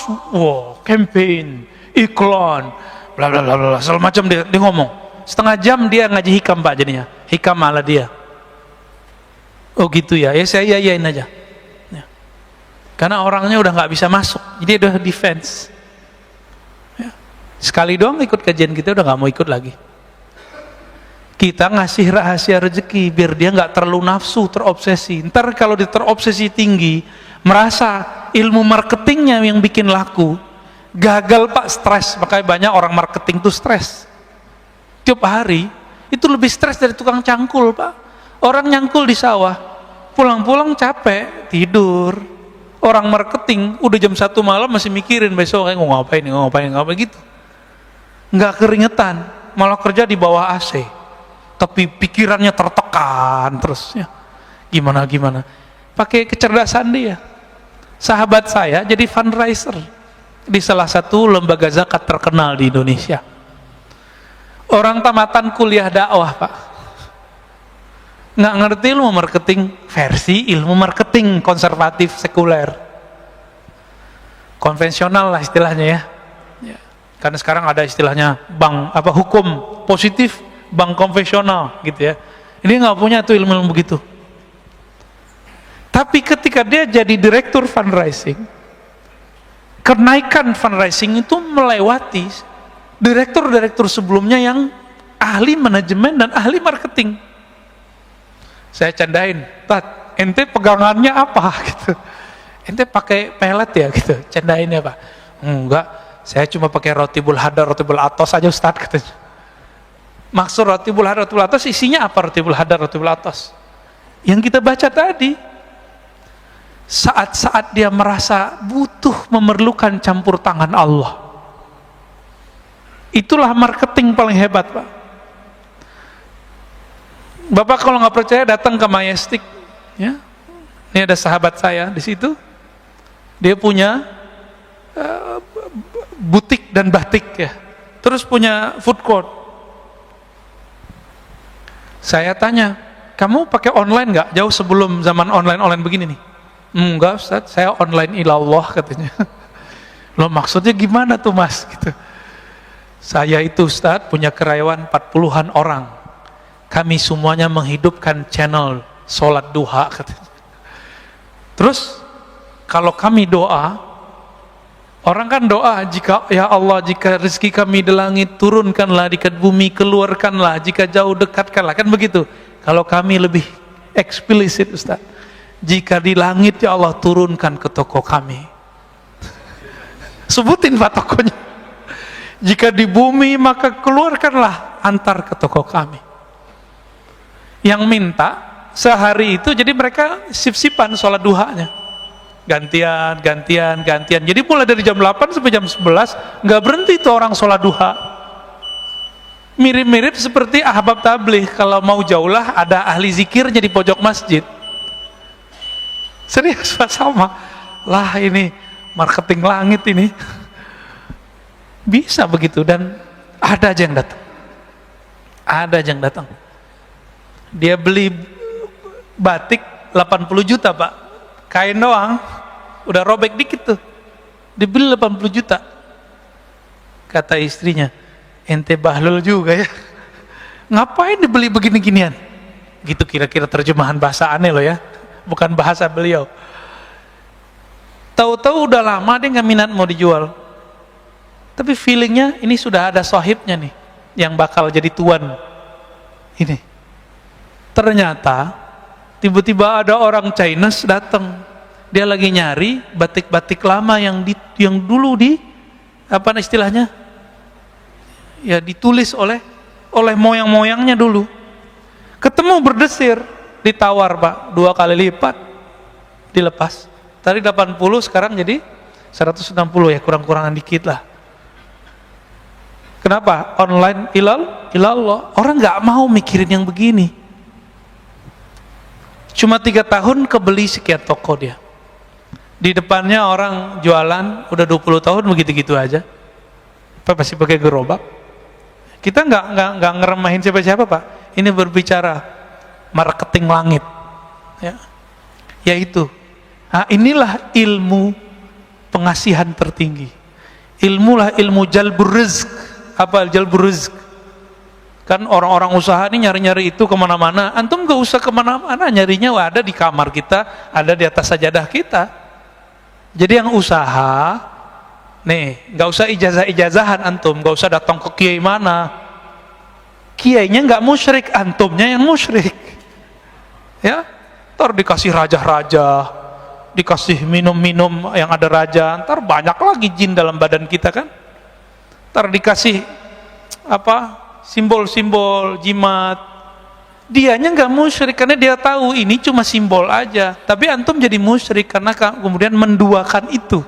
campaign, iklan, bla bla bla bla, segala macam dia ngomong. Setengah jam dia ngaji hikam, Pak, jadinya. Hikam malah dia. Oh gitu ya, ya saya yain aja. Ya. Karena orangnya udah nggak bisa masuk, jadi udah defense. Ya. Sekali doang ikut kajian kita udah nggak mau ikut lagi. Kita ngasih rahasia rezeki biar dia nggak terlalu nafsu, terobsesi. Ntar kalau dia terobsesi tinggi, merasa ilmu marketingnya yang bikin laku, gagal, Pak, stres. Makanya banyak orang marketing tuh stres. Tiap hari itu lebih stres dari tukang cangkul, Pak. Orang nyangkul di sawah, pulang-pulang capek, tidur. Orang marketing udah jam 1 malam masih mikirin besok kayak ngapain gitu. Nggak keringetan, malah kerja di bawah AC. Tapi pikirannya tertekan terus, ya. Gimana pakai kecerdasan dia. Sahabat saya jadi fundraiser di salah satu lembaga zakat terkenal di Indonesia. Orang tamatan kuliah dakwah, Pak, nggak ngerti ilmu marketing versi ilmu marketing konservatif sekuler, konvensional lah istilahnya, ya. Karena sekarang ada istilahnya hukum positif, bank konvensional gitu, ya. Ini nggak punya tuh ilmu begitu. Tapi ketika dia jadi direktur fundraising, kenaikan fundraising itu melewati direktur-direktur sebelumnya yang ahli manajemen dan ahli marketing. Saya candain, Tat, ente pegangannya apa gitu? Ente pakai pelet ya gitu? Candainnya, Pak. Enggak, saya cuma pakai rotibul hadar, rotibul atos aja, Ustaz, katanya. Maksud rotibul hadar, rotibul atos isinya apa? Rotibul hadar, rotibul atos yang kita baca tadi. Saat-saat dia merasa butuh, memerlukan campur tangan Allah, itulah marketing paling hebat, Pak. Bapak kalau nggak percaya datang ke Majestic, ya. Ini ada sahabat saya di situ, dia punya butik dan batik, ya. Terus punya food court. Saya tanya, kamu pakai online nggak? Jauh sebelum zaman online begini nih. Enggak, Ustaz, saya online ilallah, katanya. Loh, maksudnya gimana tuh, Mas? Gitu. Saya itu, Ustaz, punya karyawan 40-an orang. Kami semuanya menghidupkan channel sholat duha, katanya. Terus kalau kami doa, orang kan doa, jika ya Allah, jika rezeki kami di langit turunkanlah, di bumi keluarkanlah, jika jauh dekatkanlah, kan begitu. Kalau kami lebih eksplisit, Ustaz, jika di langit ya Allah turunkan ke toko kami. Sebutin, Pak, tokonya. Jika di bumi maka keluarkanlah, antar ke toko kami. Yang minta sehari itu, jadi mereka sip-sipan sholat duhanya, gantian. Jadi mulai dari jam 8 sampai jam 11 nggak berhenti tuh orang sholat duha. Mirip-mirip seperti ahbab tabligh, kalau mau jauh lah ada ahli zikirnya di pojok masjid. Serius, Pak, sama lah, ini marketing langit ini. Bisa begitu, dan ada aja yang datang. Ada aja yang datang. Dia beli batik 80 juta Pak, kain doang udah robek dikit tuh, dibeli 80 juta. Kata istrinya, ente bahlul juga ya, ngapain dibeli begini-ginian gitu, kira-kira terjemahan bahasa aneh loh ya, bukan bahasa beliau. Tahu-tahu udah lama dia nggak minat mau dijual, tapi feelingnya ini sudah ada sahibnya nih yang bakal jadi tuan ini. Ternyata tiba-tiba ada orang Chinese datang, dia lagi nyari batik-batik lama yang dulu apa istilahnya ya, ditulis oleh moyang-moyangnya dulu. Ketemu berdesir, ditawar Pak, 2 kali lipat, dilepas. Tadi 80 sekarang jadi 160 ya, kurang-kurangan dikit lah. Kenapa? Online ilallah. Orang nggak mau mikirin yang begini. Cuma 3 tahun kebeli sekian toko dia. Di depannya orang jualan udah 20 tahun begitu-gitu aja. Pak pasti pakai gerobak. Kita nggak ngeremahin siapa-siapa Pak. Ini berbicara marketing langit. Ya. Yaitu, inilah ilmu pengasihan tertinggi. Ilmu jalbur rizq. Apa jalbur rizq? Kan orang-orang usaha ini nyari-nyari itu kemana-mana. Antum gak usah kemana-mana, nyarinya ada di kamar kita, ada di atas sajadah kita. Jadi yang usaha nih, gak usah ijazah-ijazahan antum, gak usah datang ke kiai mana. Kiainya gak musyrik, antumnya yang musyrik. Ya, ntar dikasih raja-raja, dikasih minum-minum yang ada raja, ntar banyak lagi jin dalam badan kita kan. Ntar dikasih apa, simbol-simbol jimat. Dianya nggak musyrik karena dia tahu ini cuma simbol aja, tapi antum jadi musyrik karena kemudian menduakan itu.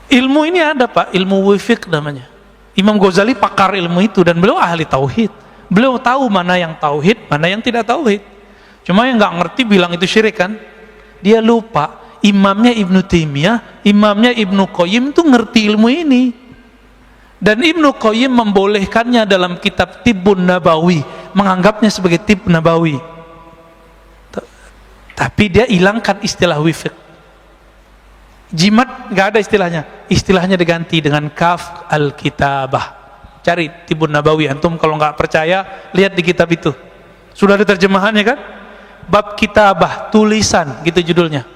Ilmu ini ada Pak, ilmu wifiq namanya. Imam Ghazali pakar ilmu itu dan beliau ahli tauhid. Beliau tahu mana yang tauhid, mana yang tidak tauhid. Cuma yang nggak ngerti bilang itu syirik kan. Dia lupa imamnya Ibnu Taimiyah, imamnya Ibnu Qayyim itu ngerti ilmu ini. Dan Ibnu Qayyim membolehkannya dalam kitab Tibbun Nabawi, menganggapnya sebagai tib nabawi. Tapi dia hilangkan istilah wifiq. Jimat nggak ada istilahnya. Istilahnya diganti dengan kaf al-kitabah. Cari Tibbun Nabawi, antum kalau nggak percaya lihat di kitab itu. Sudah ada terjemahannya kan? Bab kitabah, tulisan, gitu judulnya.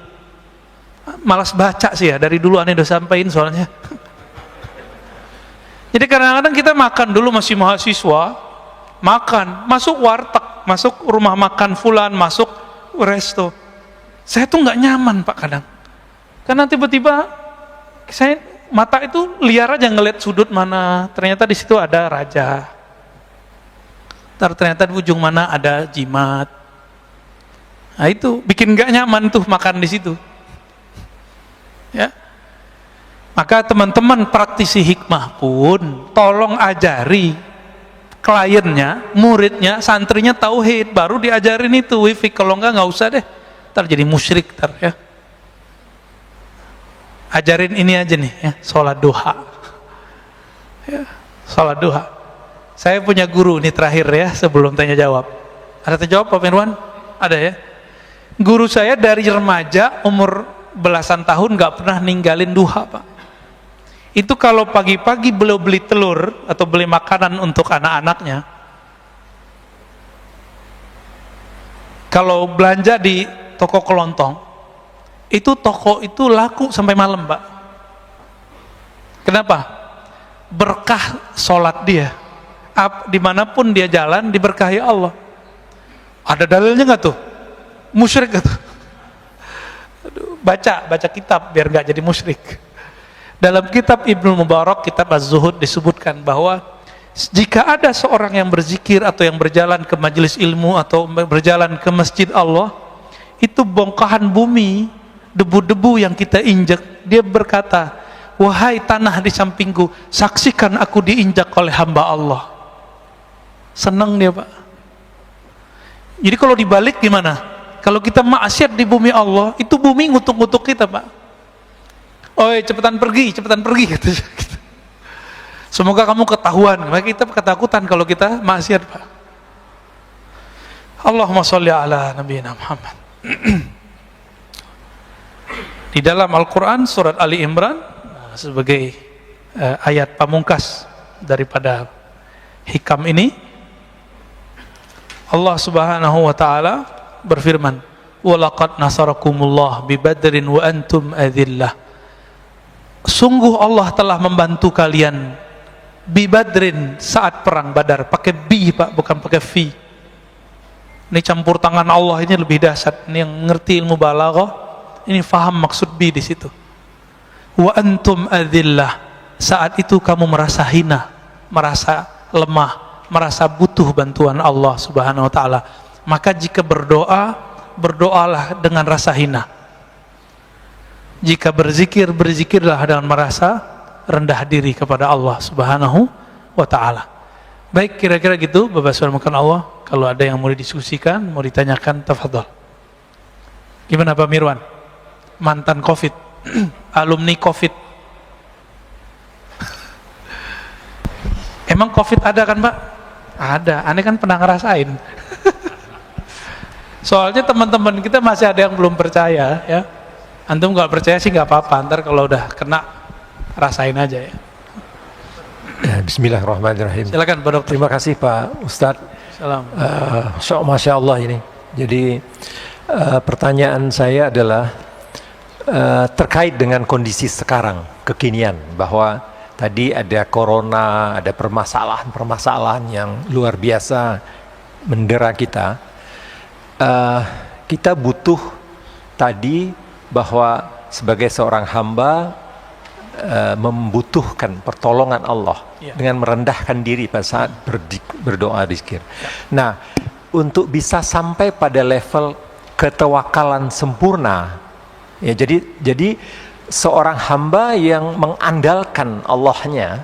Malas baca sih ya, dari dulu aneh udah sampein soalnya. Jadi kadang-kadang kita makan dulu masih mahasiswa, makan, masuk warteg, masuk rumah makan fulan, masuk resto. Saya tuh nggak nyaman Pak kadang. Karena tiba-tiba saya mata itu liar aja ngeliat sudut mana, ternyata di situ ada raja. Ternyata di ujung mana ada jimat. Nah itu bikin nggak nyaman tuh makan di situ. Ya. Maka teman-teman praktisi hikmah pun tolong ajari kliennya, muridnya, santrinya tauhid, baru diajarin itu wifiq. Kalau nggak usah deh, ntar jadi musyrik ntar ya. Ajarin ini aja nih ya, sholat duha ya, sholat duha. Saya punya guru nih terakhir ya, sebelum tanya jawab. Ada tanya jawab Pak Mirwan? Ada ya. Guru saya dari remaja umur belasan tahun nggak pernah ninggalin duha Pak. Itu kalau pagi-pagi beliau beli telur atau beli makanan untuk anak-anaknya, kalau belanja di toko kelontong, itu toko itu laku sampai malam Pak. Kenapa? Berkah sholat dia. Dimanapun dia jalan diberkahi Allah. Ada dalilnya nggak tuh? Musyrik nggak tuh? Baca kitab biar nggak jadi musyrik. Dalam kitab Ibnu Mubarak, kitab Az-Zuhud, disebutkan bahwa jika ada seorang yang berzikir atau yang berjalan ke majelis ilmu atau berjalan ke masjid Allah, itu bongkahan bumi, debu-debu yang kita injak, dia berkata, wahai tanah di sampingku, saksikan aku diinjak oleh hamba Allah. Senang dia Pak. Jadi kalau dibalik gimana? Kalau kita maksiat di bumi Allah, itu bumi ngutuk-ngutuk kita Pak. Oi, cepetan pergi gitu. Semoga kamu ketahuan. Maka kita ketakutan kalau kita maksiat, Pak. Allahumma sholli ala nabiyina Muhammad. Di dalam Al-Quran surat Ali Imran sebagai ayat pamungkas daripada hikam ini, Allah Subhanahu wa taala berfirman, "Wa laqad nasarakumullah bi Badrin wa antum adillah." Sungguh Allah telah membantu kalian bi Badrin saat perang Badar. Pakai bi, Pak, bukan pakai fi. Ini campur tangan Allah ini lebih dahsyat. Ini yang ngerti ilmu balaghah, ini faham maksud bi di situ. Wa antum adillah, saat itu kamu merasa hina, merasa lemah, merasa butuh bantuan Allah Subhanahu wa taala. Maka jika berdoa, berdoalah dengan rasa hina. Jika berzikir, berzikirlah dengan merasa rendah diri kepada Allah Subhanahu wa taala. Baik, kira-kira gitu Bapak Saudara Allah. Kalau ada yang mau didiskusikan, mau ditanyakan, tafadhol. Gimana Pak Mirwan? Mantan Covid, alumni Covid. Emang Covid ada kan, Pak? Ada, aneh kan pernah ngerasain. Soalnya teman-teman kita masih ada yang belum percaya, ya. Antum nggak percaya sih nggak apa-apa, ntar kalau udah kena rasain aja ya. Bismillahirrahmanirrahim. Silakan Pak Dokter. Terima kasih Pak Ustadz. Salam. Masya Allah ini. Jadi pertanyaan saya adalah terkait dengan kondisi sekarang, kekinian, bahwa tadi ada corona, ada permasalahan yang luar biasa mendera kita. Kita butuh tadi bahwa sebagai seorang hamba membutuhkan pertolongan Allah dengan merendahkan diri pada saat berdoa zikir. Nah, untuk bisa sampai pada level ketawakalan sempurna, ya, jadi seorang hamba yang mengandalkan Allahnya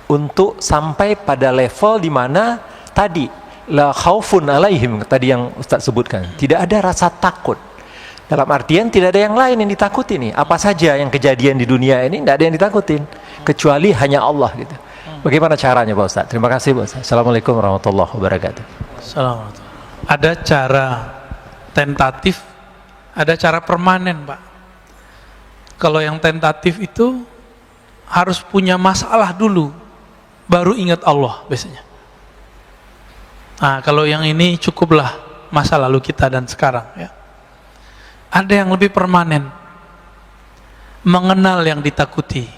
untuk sampai pada level di mana tadi la khaufun alaihim, tadi yang Ustaz sebutkan, tidak ada rasa takut. Dalam artian tidak ada yang lain yang ditakuti nih. Apa saja yang kejadian di dunia ini tidak ada yang ditakutin kecuali hanya Allah gitu. Bagaimana caranya Pak Ustaz? Terima kasih Pak Ustaz. Assalamualaikum warahmatullahi wabarakatuh. Assalamualaikum. Ada cara tentatif, ada cara permanen, Pak. Kalau yang tentatif itu harus punya masalah dulu, baru ingat Allah biasanya. Nah, kalau yang ini cukuplah masa lalu kita dan sekarang, ya. Ada yang lebih permanen, mengenal yang ditakuti.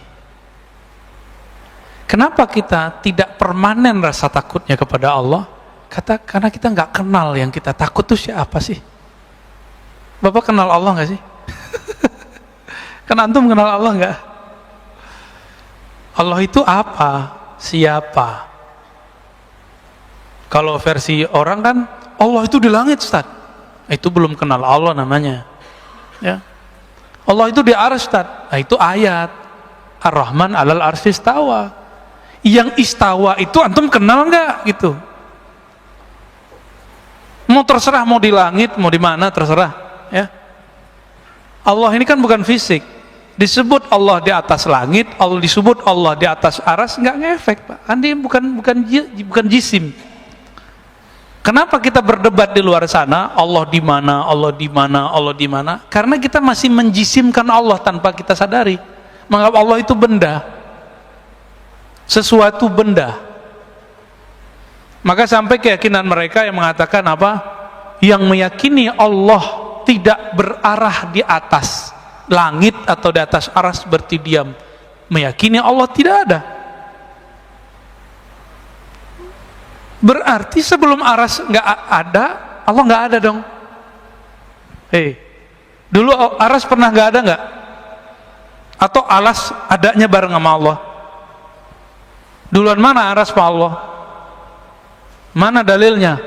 Kenapa kita tidak permanen rasa takutnya kepada Allah? Karena kita nggak kenal yang kita takut itu siapa sih? Bapak kenal Allah nggak sih? Kan antum kenal Allah nggak? Allah itu apa? Siapa? Kalau versi orang kan Allah itu di langit, Ustaz. Itu belum kenal Allah namanya. Ya. Allah itu di arsy, Ustaz. Nah, itu ayat Ar-Rahman 'alal arsy istawa. Yang istawa itu antum kenal nggak gitu? Mau terserah mau di langit, mau di mana terserah, ya. Allah ini kan bukan fisik. Disebut Allah di atas langit, Allah disebut Allah di atas arsy, nggak ngefek, Pak. Kan dia bukan jisim. Kenapa kita berdebat di luar sana, Allah di mana, Allah di mana, Allah di mana? Karena kita masih menjisimkan Allah tanpa kita sadari. Menganggap Allah itu benda, sesuatu benda. Maka sampai keyakinan mereka yang mengatakan apa? Yang meyakini Allah tidak berarah di atas langit atau di atas arsy berarti diam. Meyakini Allah tidak ada. Berarti sebelum arsy nggak ada, Allah nggak ada dong. Dulu arsy pernah nggak ada nggak? Atau alas adanya bareng sama Allah? Duluan mana arsy sama Allah? Mana dalilnya?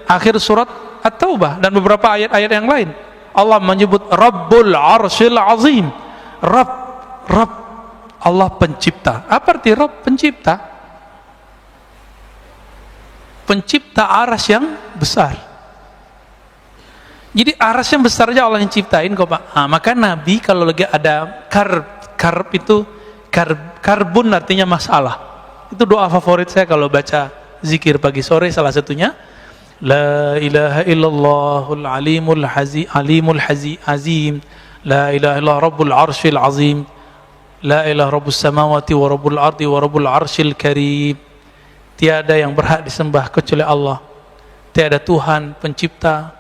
Akhir surat At-Taubah dan beberapa ayat-ayat yang lain. Allah menyebut Rabbul Arsyil Azim. Rabb, Allah pencipta. Apa arti Rabb? Pencipta. Pencipta arsy yang besar. Jadi arsy yang besar aja Allah yang ciptain kok, Pak. Nah, maka Nabi kalau lagi ada karb itu karbun artinya masalah. Itu doa favorit saya kalau baca zikir pagi sore, salah satunya la ilaha illallahul alimul azim, la ilaha illallah rabbul arsyil azim, la ilaha rabbus samawati wa rabbul ardi wa rabbul arsyil karim. Tiada yang berhak disembah kecuali Allah, tiada Tuhan pencipta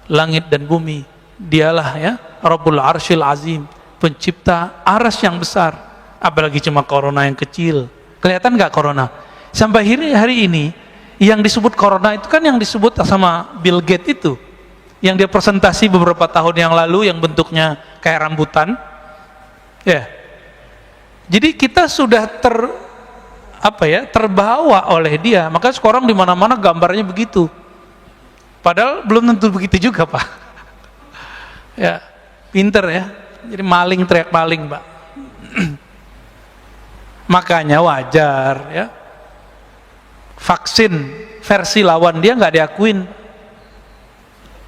langit dan bumi, dialah ya rabbul arsyil azim, pencipta aras yang besar. Apalagi cuma corona yang kecil, kelihatan nggak corona? Sampai hari ini yang disebut corona itu kan yang disebut sama Bill Gates itu, yang dia presentasi beberapa tahun yang lalu, yang bentuknya kayak rambutan ya. Jadi kita sudah terbawa oleh dia, maka sekarang di mana-mana gambarnya begitu, padahal belum tentu begitu juga Pak. Ya pinter ya, jadi maling teriak maling Pak. Makanya wajar ya vaksin versi lawan dia nggak diakuin,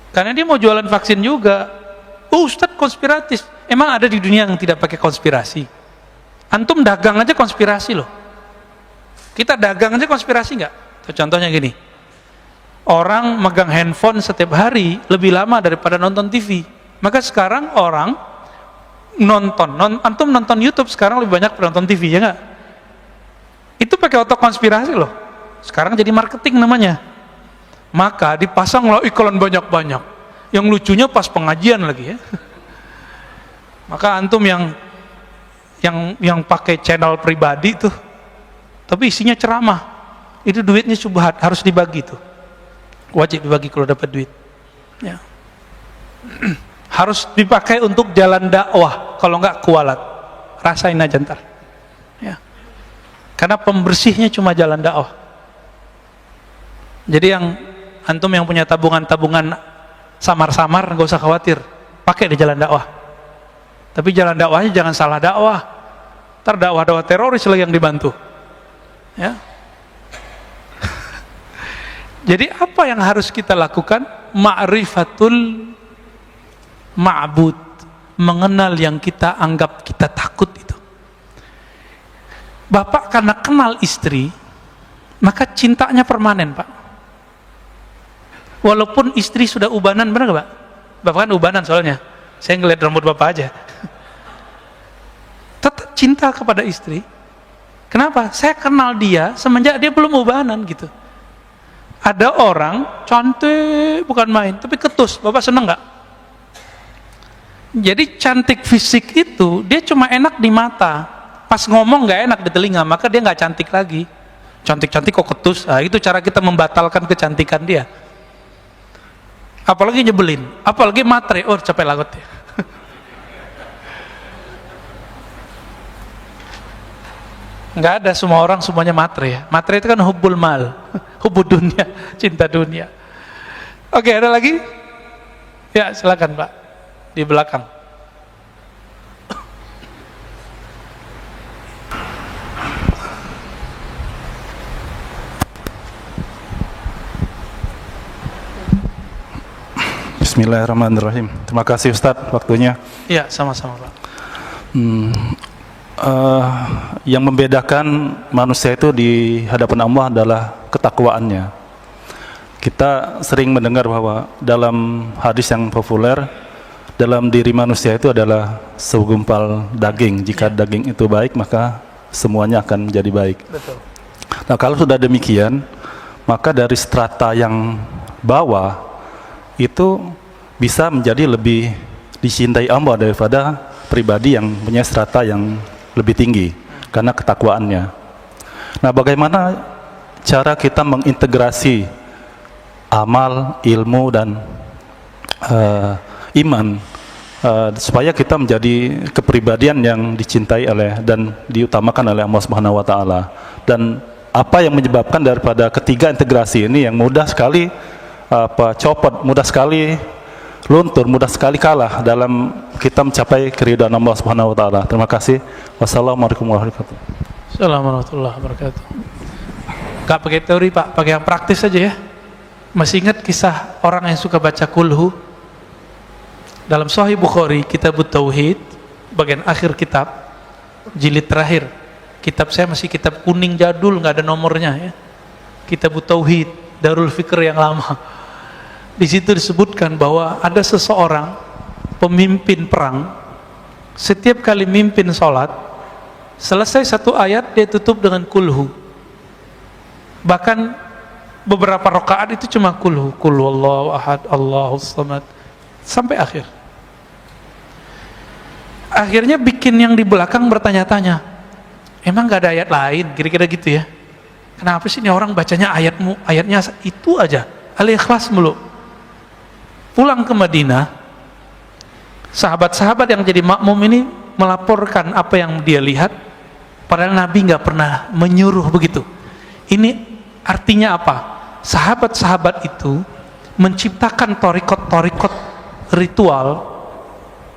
karena dia mau jualan vaksin juga. Ustadz konspiratif. Emang ada di dunia yang tidak pakai konspirasi? Antum dagang aja konspirasi loh. Kita dagang aja konspirasi nggak? Contohnya gini, orang megang handphone setiap hari lebih lama daripada nonton TV. Maka sekarang orang antum nonton YouTube sekarang lebih banyak nonton TV, ya nggak? Itu pakai otak konspirasi loh. Sekarang jadi marketing namanya. Maka dipasanglah iklan banyak-banyak. Yang lucunya pas pengajian lagi ya. Maka antum yang pakai channel pribadi tuh, tapi isinya ceramah, itu duitnya syubhat, harus dibagi tuh. Wajib dibagi kalau dapat duit. Ya. Harus dipakai untuk jalan dakwah, kalau enggak kualat. Rasain aja ntar. Ya. Karena pembersihnya cuma jalan dakwah. Jadi yang antum yang punya tabungan samar-samar, nggak usah khawatir, pakai di jalan dakwah. Tapi jalan dakwahnya jangan salah dakwah. Ntar dakwah teroris lagi yang dibantu. Ya. Jadi apa yang harus kita lakukan? Ma'rifatul ma'bud, mengenal yang kita anggap kita takut itu. Bapak karena kenal istri, maka cintanya permanen Pak. Walaupun istri sudah ubanan, benar gak Pak? Bapak kan ubanan soalnya, saya ngeliat rambut Bapak aja. Tetap cinta kepada istri. Kenapa? Saya kenal dia semenjak dia belum ubanan gitu. Ada orang cantik bukan main, tapi ketus. Bapak seneng gak? Jadi cantik fisik itu dia cuma enak di mata, pas ngomong gak enak di telinga, maka dia gak cantik lagi. Cantik-cantik kok ketus. Nah, itu cara kita membatalkan kecantikan dia. Apalagi nyebelin, apalagi matre, oh capek lagut ya. Nggak ada semua orang semuanya matre ya. Matre itu kan hubbul mal, hubbul dunia, cinta dunia. Oke, ada lagi? Ya silakan Pak, di belakang. Bismillahirrahmanirrahim. Terima kasih Ustadz waktunya. Iya, sama-sama Pak. Yang membedakan manusia itu di hadapan Allah adalah ketakwaannya. Kita sering mendengar bahwa dalam hadis yang populer, dalam diri manusia itu adalah segumpal daging. Jika daging itu baik, maka semuanya akan menjadi baik. Betul. Nah, kalau sudah demikian, maka dari strata yang bawah itu bisa menjadi lebih dicintai Allah daripada pribadi yang punya strata yang lebih tinggi karena ketakwaannya. Nah, bagaimana cara kita mengintegrasi amal, ilmu dan iman supaya kita menjadi kepribadian yang dicintai oleh dan diutamakan oleh Allah Subhanahu wa taala. Dan apa yang menyebabkan daripada ketiga integrasi ini yang mudah sekali copot, mudah sekali luntur, mudah sekali kalah dalam kita mencapai keridhaan Allah Subhanahu wa taala. Terima kasih. Wassalamualaikum warahmatullahi wabarakatuh. Assalamualaikum warahmatullahi wabarakatuh. Gak pakai teori Pak, pakai yang praktis aja ya. Masih ingat kisah orang yang suka baca kulhu? Dalam Sahih Bukhari, Kitabut Tauhid, bagian akhir kitab, jilid terakhir. Kitab saya masih kitab kuning jadul, nggak ada nomornya ya. Kitab Tauhid, Darul Fikr yang lama. Di situ disebutkan bahwa ada seseorang pemimpin perang, setiap kali mimpin sholat, selesai satu ayat dia tutup dengan kulhu. Bahkan beberapa rakaat itu cuma kulhu, kul huwallahu ahad, Allahus samad, sampai akhir. Akhirnya bikin yang di belakang bertanya-tanya, emang gak ada ayat lain? Kira-kira gitu ya. Kenapa sih ini orang bacanya ayatnya itu aja, Al-Ikhlas mulu. Pulang ke Madinah, sahabat-sahabat yang jadi makmum ini melaporkan apa yang dia lihat, padahal Nabi gak pernah menyuruh begitu. Ini artinya apa? Sahabat-sahabat itu menciptakan torikot-torikot ritual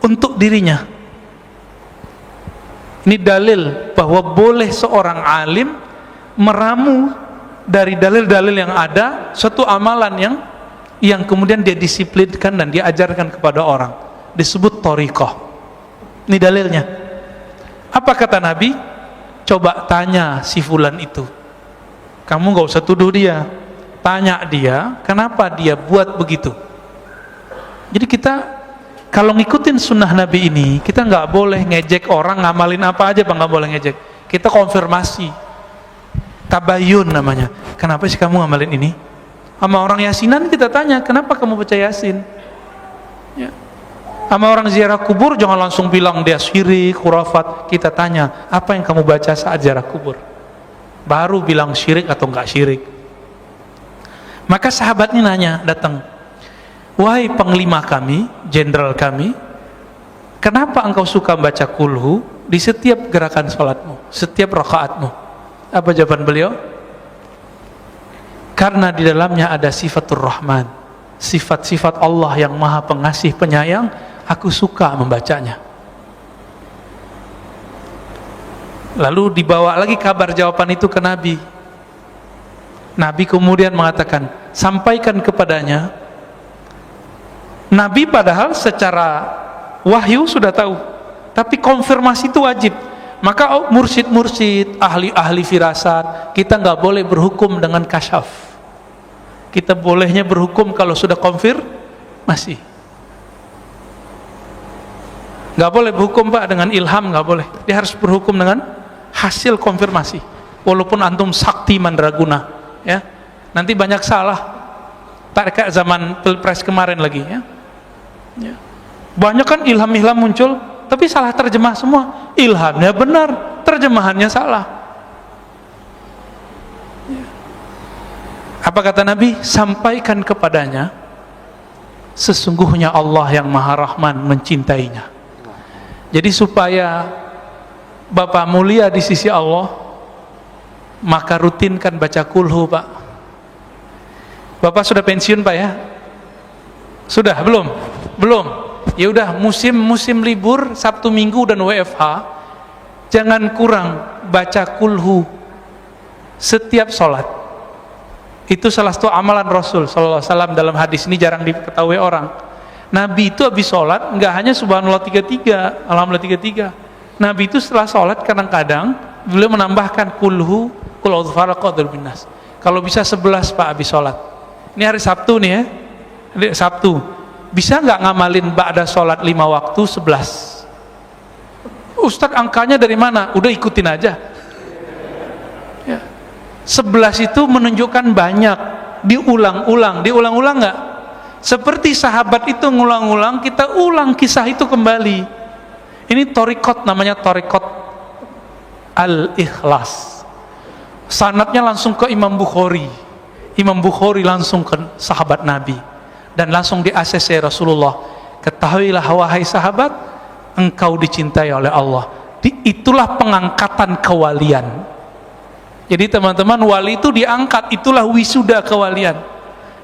untuk dirinya. Ini dalil bahwa boleh seorang alim meramu dari dalil-dalil yang ada suatu amalan yang kemudian dia disiplinkan dan dia ajarkan kepada orang, disebut torikoh. Ini dalilnya. Apa kata Nabi? Coba tanya si fulan itu, kamu gak usah tuduh dia, tanya dia kenapa dia buat begitu. Jadi kita kalau ngikutin sunnah Nabi ini, kita nggak boleh ngejek orang ngamalin apa aja, nggak boleh ngejek. Kita konfirmasi, tabayun namanya. Kenapa sih kamu ngamalin ini? Sama orang yasinan kita tanya, kenapa kamu baca yasin? Ya. Sama orang ziarah kubur jangan langsung bilang dia syirik, khurafat. Kita tanya, apa yang kamu baca saat ziarah kubur? Baru bilang syirik atau nggak syirik. Maka sahabat ini nanya, datang, wahai panglima kami, jenderal kami, kenapa engkau suka baca kulhu di setiap gerakan sholatmu, setiap rakaatmu? Apa jawaban beliau? Karena di dalamnya ada sifatur rahman, sifat-sifat Allah yang maha pengasih penyayang, aku suka membacanya. Lalu dibawa lagi kabar jawaban itu ke Nabi. Nabi kemudian mengatakan, sampaikan kepadanya. Nabi padahal secara wahyu sudah tahu, tapi konfirmasi itu wajib. Maka mursyid-mursyid, ahli-ahli firasat, kita nggak boleh berhukum dengan kasyaf. Kita bolehnya berhukum kalau sudah konfirmasi. Nggak boleh berhukum Pak dengan ilham, nggak boleh. Dia harus berhukum dengan hasil konfirmasi. Walaupun antum sakti mandraguna, ya, nanti banyak salah. Tak kayak zaman pilpres kemarin lagi, ya. Ya. Banyak kan ilham-ilham muncul, tapi salah terjemah semua. Ilhamnya benar, terjemahannya salah. Ya. Apa kata Nabi? Sampaikan kepadanya, sesungguhnya Allah yang Maha Rahman mencintainya. Jadi supaya Bapak mulia di sisi Allah, maka rutinkan baca kulhu Pak. Bapak sudah pensiun Pak ya? Sudah? Belum? Belum. Ya udah, musim libur Sabtu Minggu dan WFH, jangan kurang baca kulhu setiap sholat. Itu salah satu amalan Rasul sallallahu alaihi wasallam. Dalam hadis ini jarang diketahui orang. Nabi itu habis sholat nggak hanya subhanallah 33, alhamdulillah 33. Nabi itu setelah sholat kadang-kadang beliau menambahkan kulhu, kul a'udzu birabbil nas. Kalau bisa 11 Pak habis sholat. Ini hari Sabtu nih ya. Hari Sabtu. Bisa nggak ngamalin ba'da sholat 5 waktu 11? Ustadz angkanya dari mana? Udah ikutin aja. Ya. 11 itu menunjukkan banyak. Diulang-ulang nggak? Seperti sahabat itu ngulang-ulang, kita ulang kisah itu kembali. Ini torikot, namanya torikot Al-Ikhlas. Sanadnya langsung ke Imam Bukhari. Imam Bukhari langsung ke sahabat Nabi dan langsung di ACC Rasulullah. Ketahuilah wahai sahabat, engkau dicintai oleh Allah. Itulah pengangkatan kewalian. Jadi teman-teman, wali itu diangkat, itulah wisuda kewalian.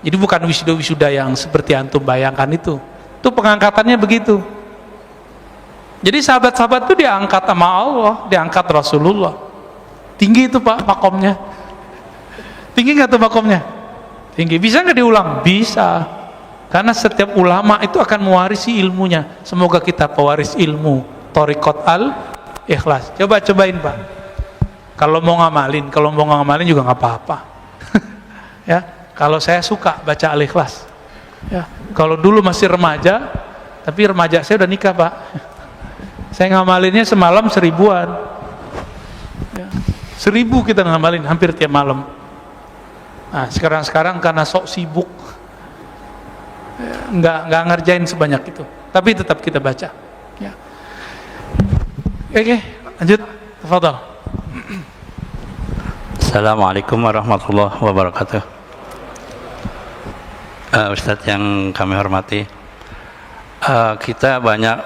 Jadi bukan wisuda-wisuda yang seperti antum bayangkan itu. Itu pengangkatannya begitu. Jadi sahabat-sahabat itu diangkat sama Allah, diangkat Rasulullah. Tinggi itu Pak makomnya. Tinggi nggak tuh makomnya? Tinggi. Bisa nggak diulang? Bisa. Karena setiap ulama itu akan mewarisi ilmunya. Semoga kita pewaris ilmu. Thariqat Ikhlas. Cobain Pak. Kalau mau ngamalin juga nggak apa-apa. Ya, kalau saya suka baca Al-Ikhlas. Ya, kalau dulu masih remaja, tapi remaja saya udah nikah Pak. Saya ngamalinnya semalam 1000-an. Ya, 1000 kita ngamalin hampir tiap malam. Nah, sekarang karena sok sibuk, nggak ngerjain sebanyak itu. Tapi tetap kita baca. Ya. Oke, lanjut. Tafadhal. Assalamualaikum warahmatullahi wabarakatuh. Ustadz yang kami hormati, kita banyak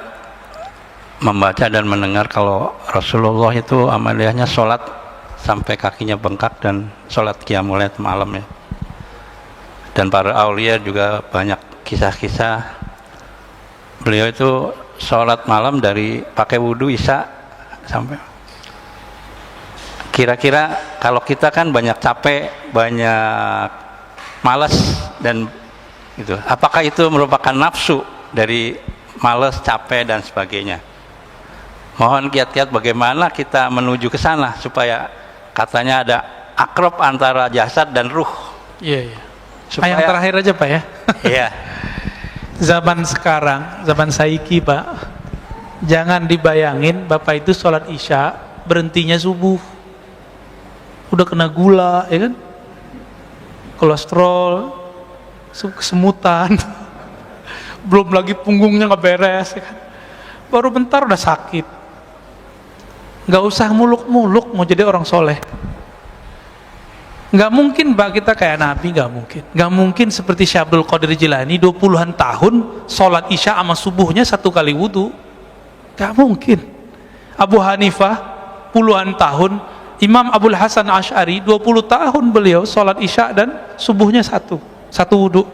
membaca dan mendengar kalau Rasulullah itu amaliyahnya sholat sampai kakinya bengkak dan sholat qiyamul lail malam ya. Dan para aulia juga banyak kisah-kisah beliau itu sholat malam dari pakai wudhu isya sampai. Kira-kira kalau kita kan banyak capek, banyak malas dan itu, apakah itu merupakan nafsu dari malas, capek dan sebagainya? Mohon kiat-kiat bagaimana kita menuju ke sana supaya katanya ada akrab antara jasad dan ruh. Iya. Supaya, yang terakhir aja Pak ya. Iya. Zaman sekarang, zaman saiki Pak, jangan dibayangin Bapak itu sholat isya berhentinya subuh. Udah kena gula, ya kan? Kolesterol, kesemutan, belum lagi punggungnya nggak beres, ya kan? Baru bentar udah sakit. Nggak usah muluk-muluk mau jadi orang soleh. Nggak mungkin Pak kita kayak Nabi, nggak mungkin. Nggak mungkin seperti Syekh Abdul Qadir Jilani 20-an tahun sholat isya sama subuhnya 1 kali wudhu. Nggak mungkin. Abu Hanifah puluhan tahun, Imam Abul Hasan Asy'ari 20 tahun beliau sholat isya dan subuhnya satu wudhu.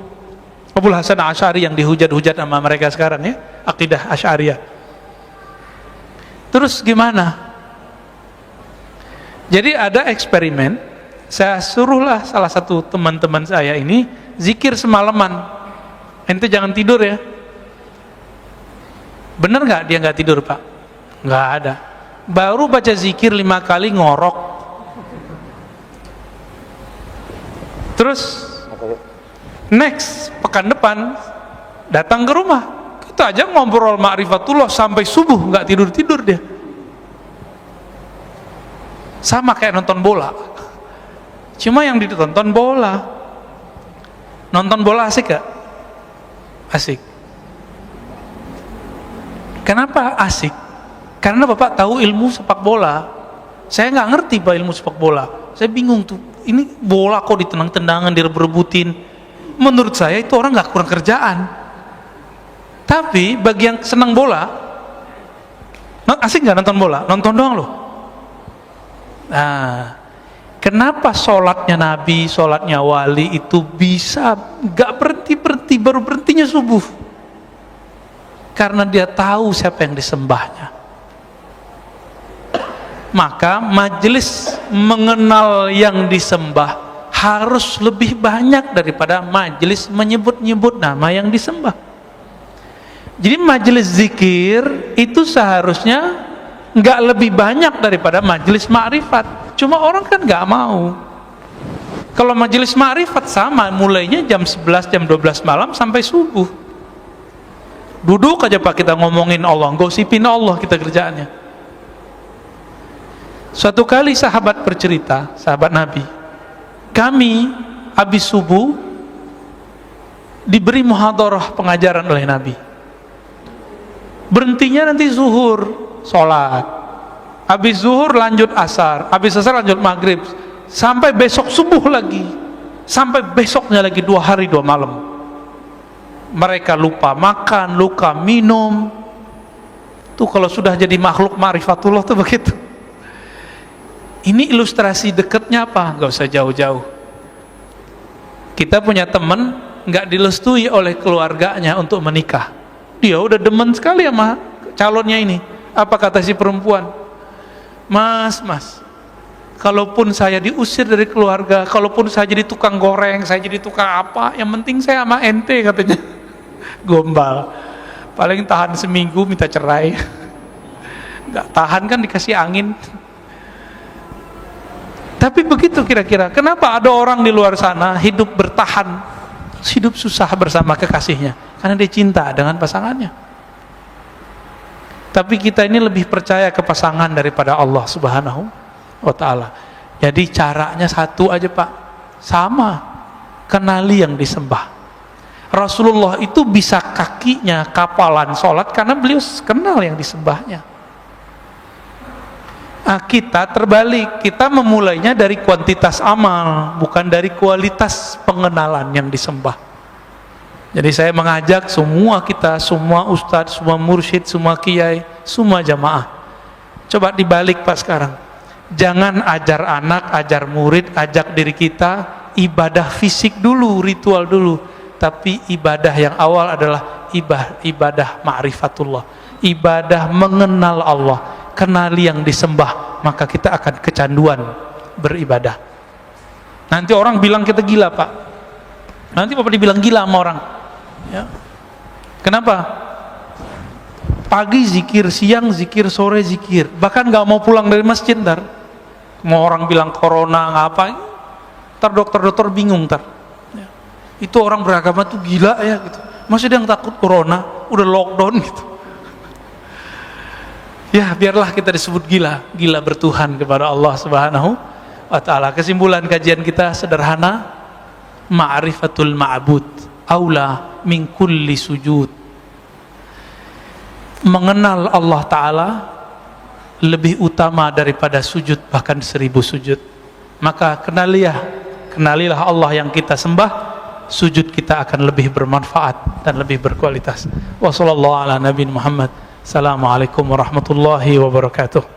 Abul Hasan Asy'ari yang dihujat-hujat sama mereka sekarang ya, akidah Asy'ariyah. Terus gimana? Jadi ada eksperimen, saya suruhlah salah satu teman-teman saya ini zikir semalaman. Ente jangan tidur ya. Bener nggak dia nggak tidur Pak? Nggak ada. Baru baca zikir 5 kali ngorok. Terus next pekan depan datang ke rumah, kita aja ngobrol ma'rifatullah sampai subuh nggak tidur dia. Sama kayak nonton bola. Cuma yang ditonton bola. Nonton bola asik gak? Asik. Kenapa asik? Karena Bapak tahu ilmu sepak bola. Saya nggak ngerti Pak ilmu sepak bola. Saya bingung tuh. Ini bola kok ditendang-tendangan, direbut-rebutin. Menurut saya itu orang nggak kurang kerjaan. Tapi bagi yang senang bola, asik nggak nonton bola? Nonton doang loh. Nah, kenapa sholatnya Nabi, sholatnya wali itu bisa nggak berhenti, baru berhentinya subuh? Karena dia tahu siapa yang disembahnya. Maka majelis mengenal yang disembah harus lebih banyak daripada majelis menyebut-nyebut nama yang disembah. Jadi majelis zikir itu seharusnya nggak lebih banyak daripada majelis ma'rifat. Cuma orang kan nggak mau. Kalau majelis ma'rifat sama, mulainya jam 11, jam 12 malam sampai subuh. Duduk aja Pak kita ngomongin Allah, gosipin Allah kita kerjaannya. Suatu kali sahabat bercerita, sahabat Nabi, kami habis subuh diberi muhadharah pengajaran oleh Nabi. Berhentinya nanti zuhur, sholat. Habis zuhur lanjut asar, habis asar lanjut maghrib, sampai besok subuh lagi, sampai besoknya lagi 2 hari 2 malam. Mereka lupa makan, lupa minum. Tuh kalau sudah jadi makhluk ma'rifatullah tuh begitu. Ini ilustrasi dekatnya apa? Gak usah jauh-jauh. Kita punya teman gak dilestui oleh keluarganya untuk menikah. Dia udah demen sekali sama calonnya ini. Apa kata si perempuan? Mas, kalaupun saya diusir dari keluarga, kalaupun saya jadi tukang goreng, saya jadi tukang apa, yang penting saya sama ente, katanya. Gombal. Paling tahan seminggu minta cerai. nggak tahan kan dikasih angin. Tapi begitu kira-kira, kenapa ada orang di luar sana hidup bertahan, hidup susah bersama kekasihnya? Karena dia cinta dengan pasangannya. Tapi kita ini lebih percaya ke pasangan daripada Allah Subhanahu wa ta'ala. Jadi caranya satu aja Pak, sama, kenali yang disembah. Rasulullah itu bisa kakinya kapalan sholat karena beliau kenal yang disembahnya. Nah, kita terbalik, kita memulainya dari kuantitas amal, bukan dari kualitas pengenalan yang disembah. Jadi saya mengajak semua kita, semua ustadz, semua mursyid, semua kiai, semua jamaah, coba dibalik Pak sekarang. Jangan ajar anak, ajar murid, ajak diri kita ibadah fisik dulu, ritual dulu. Tapi ibadah yang awal adalah ibadah ma'rifatullah, ibadah mengenal Allah, kenali yang disembah, maka kita akan kecanduan beribadah. Nanti orang bilang kita gila Pak, nanti Bapak dibilang gila sama orang ya. Kenapa? Pagi zikir, siang zikir, sore zikir, bahkan gak mau pulang dari masjid. Ntar mau orang bilang corona ngapa, ntar dokter-dokter bingung ntar ya. Itu orang beragama tuh gila ya gitu, masih ada yang takut corona, udah lockdown gitu. Ya biarlah kita disebut gila, gila bertuhan kepada Allah Subhanahu wa ta'ala. Kesimpulan kajian kita sederhana, ma'rifatul ma'bud aula min kulli sujud. Mengenal Allah Ta'ala lebih utama daripada sujud, bahkan 1000 sujud. Maka kenalilah Allah yang kita sembah, sujud kita akan lebih bermanfaat dan lebih berkualitas. Wassallallahu ala nabiyina Muhammad. Assalamualaikum warahmatullahi wabarakatuh.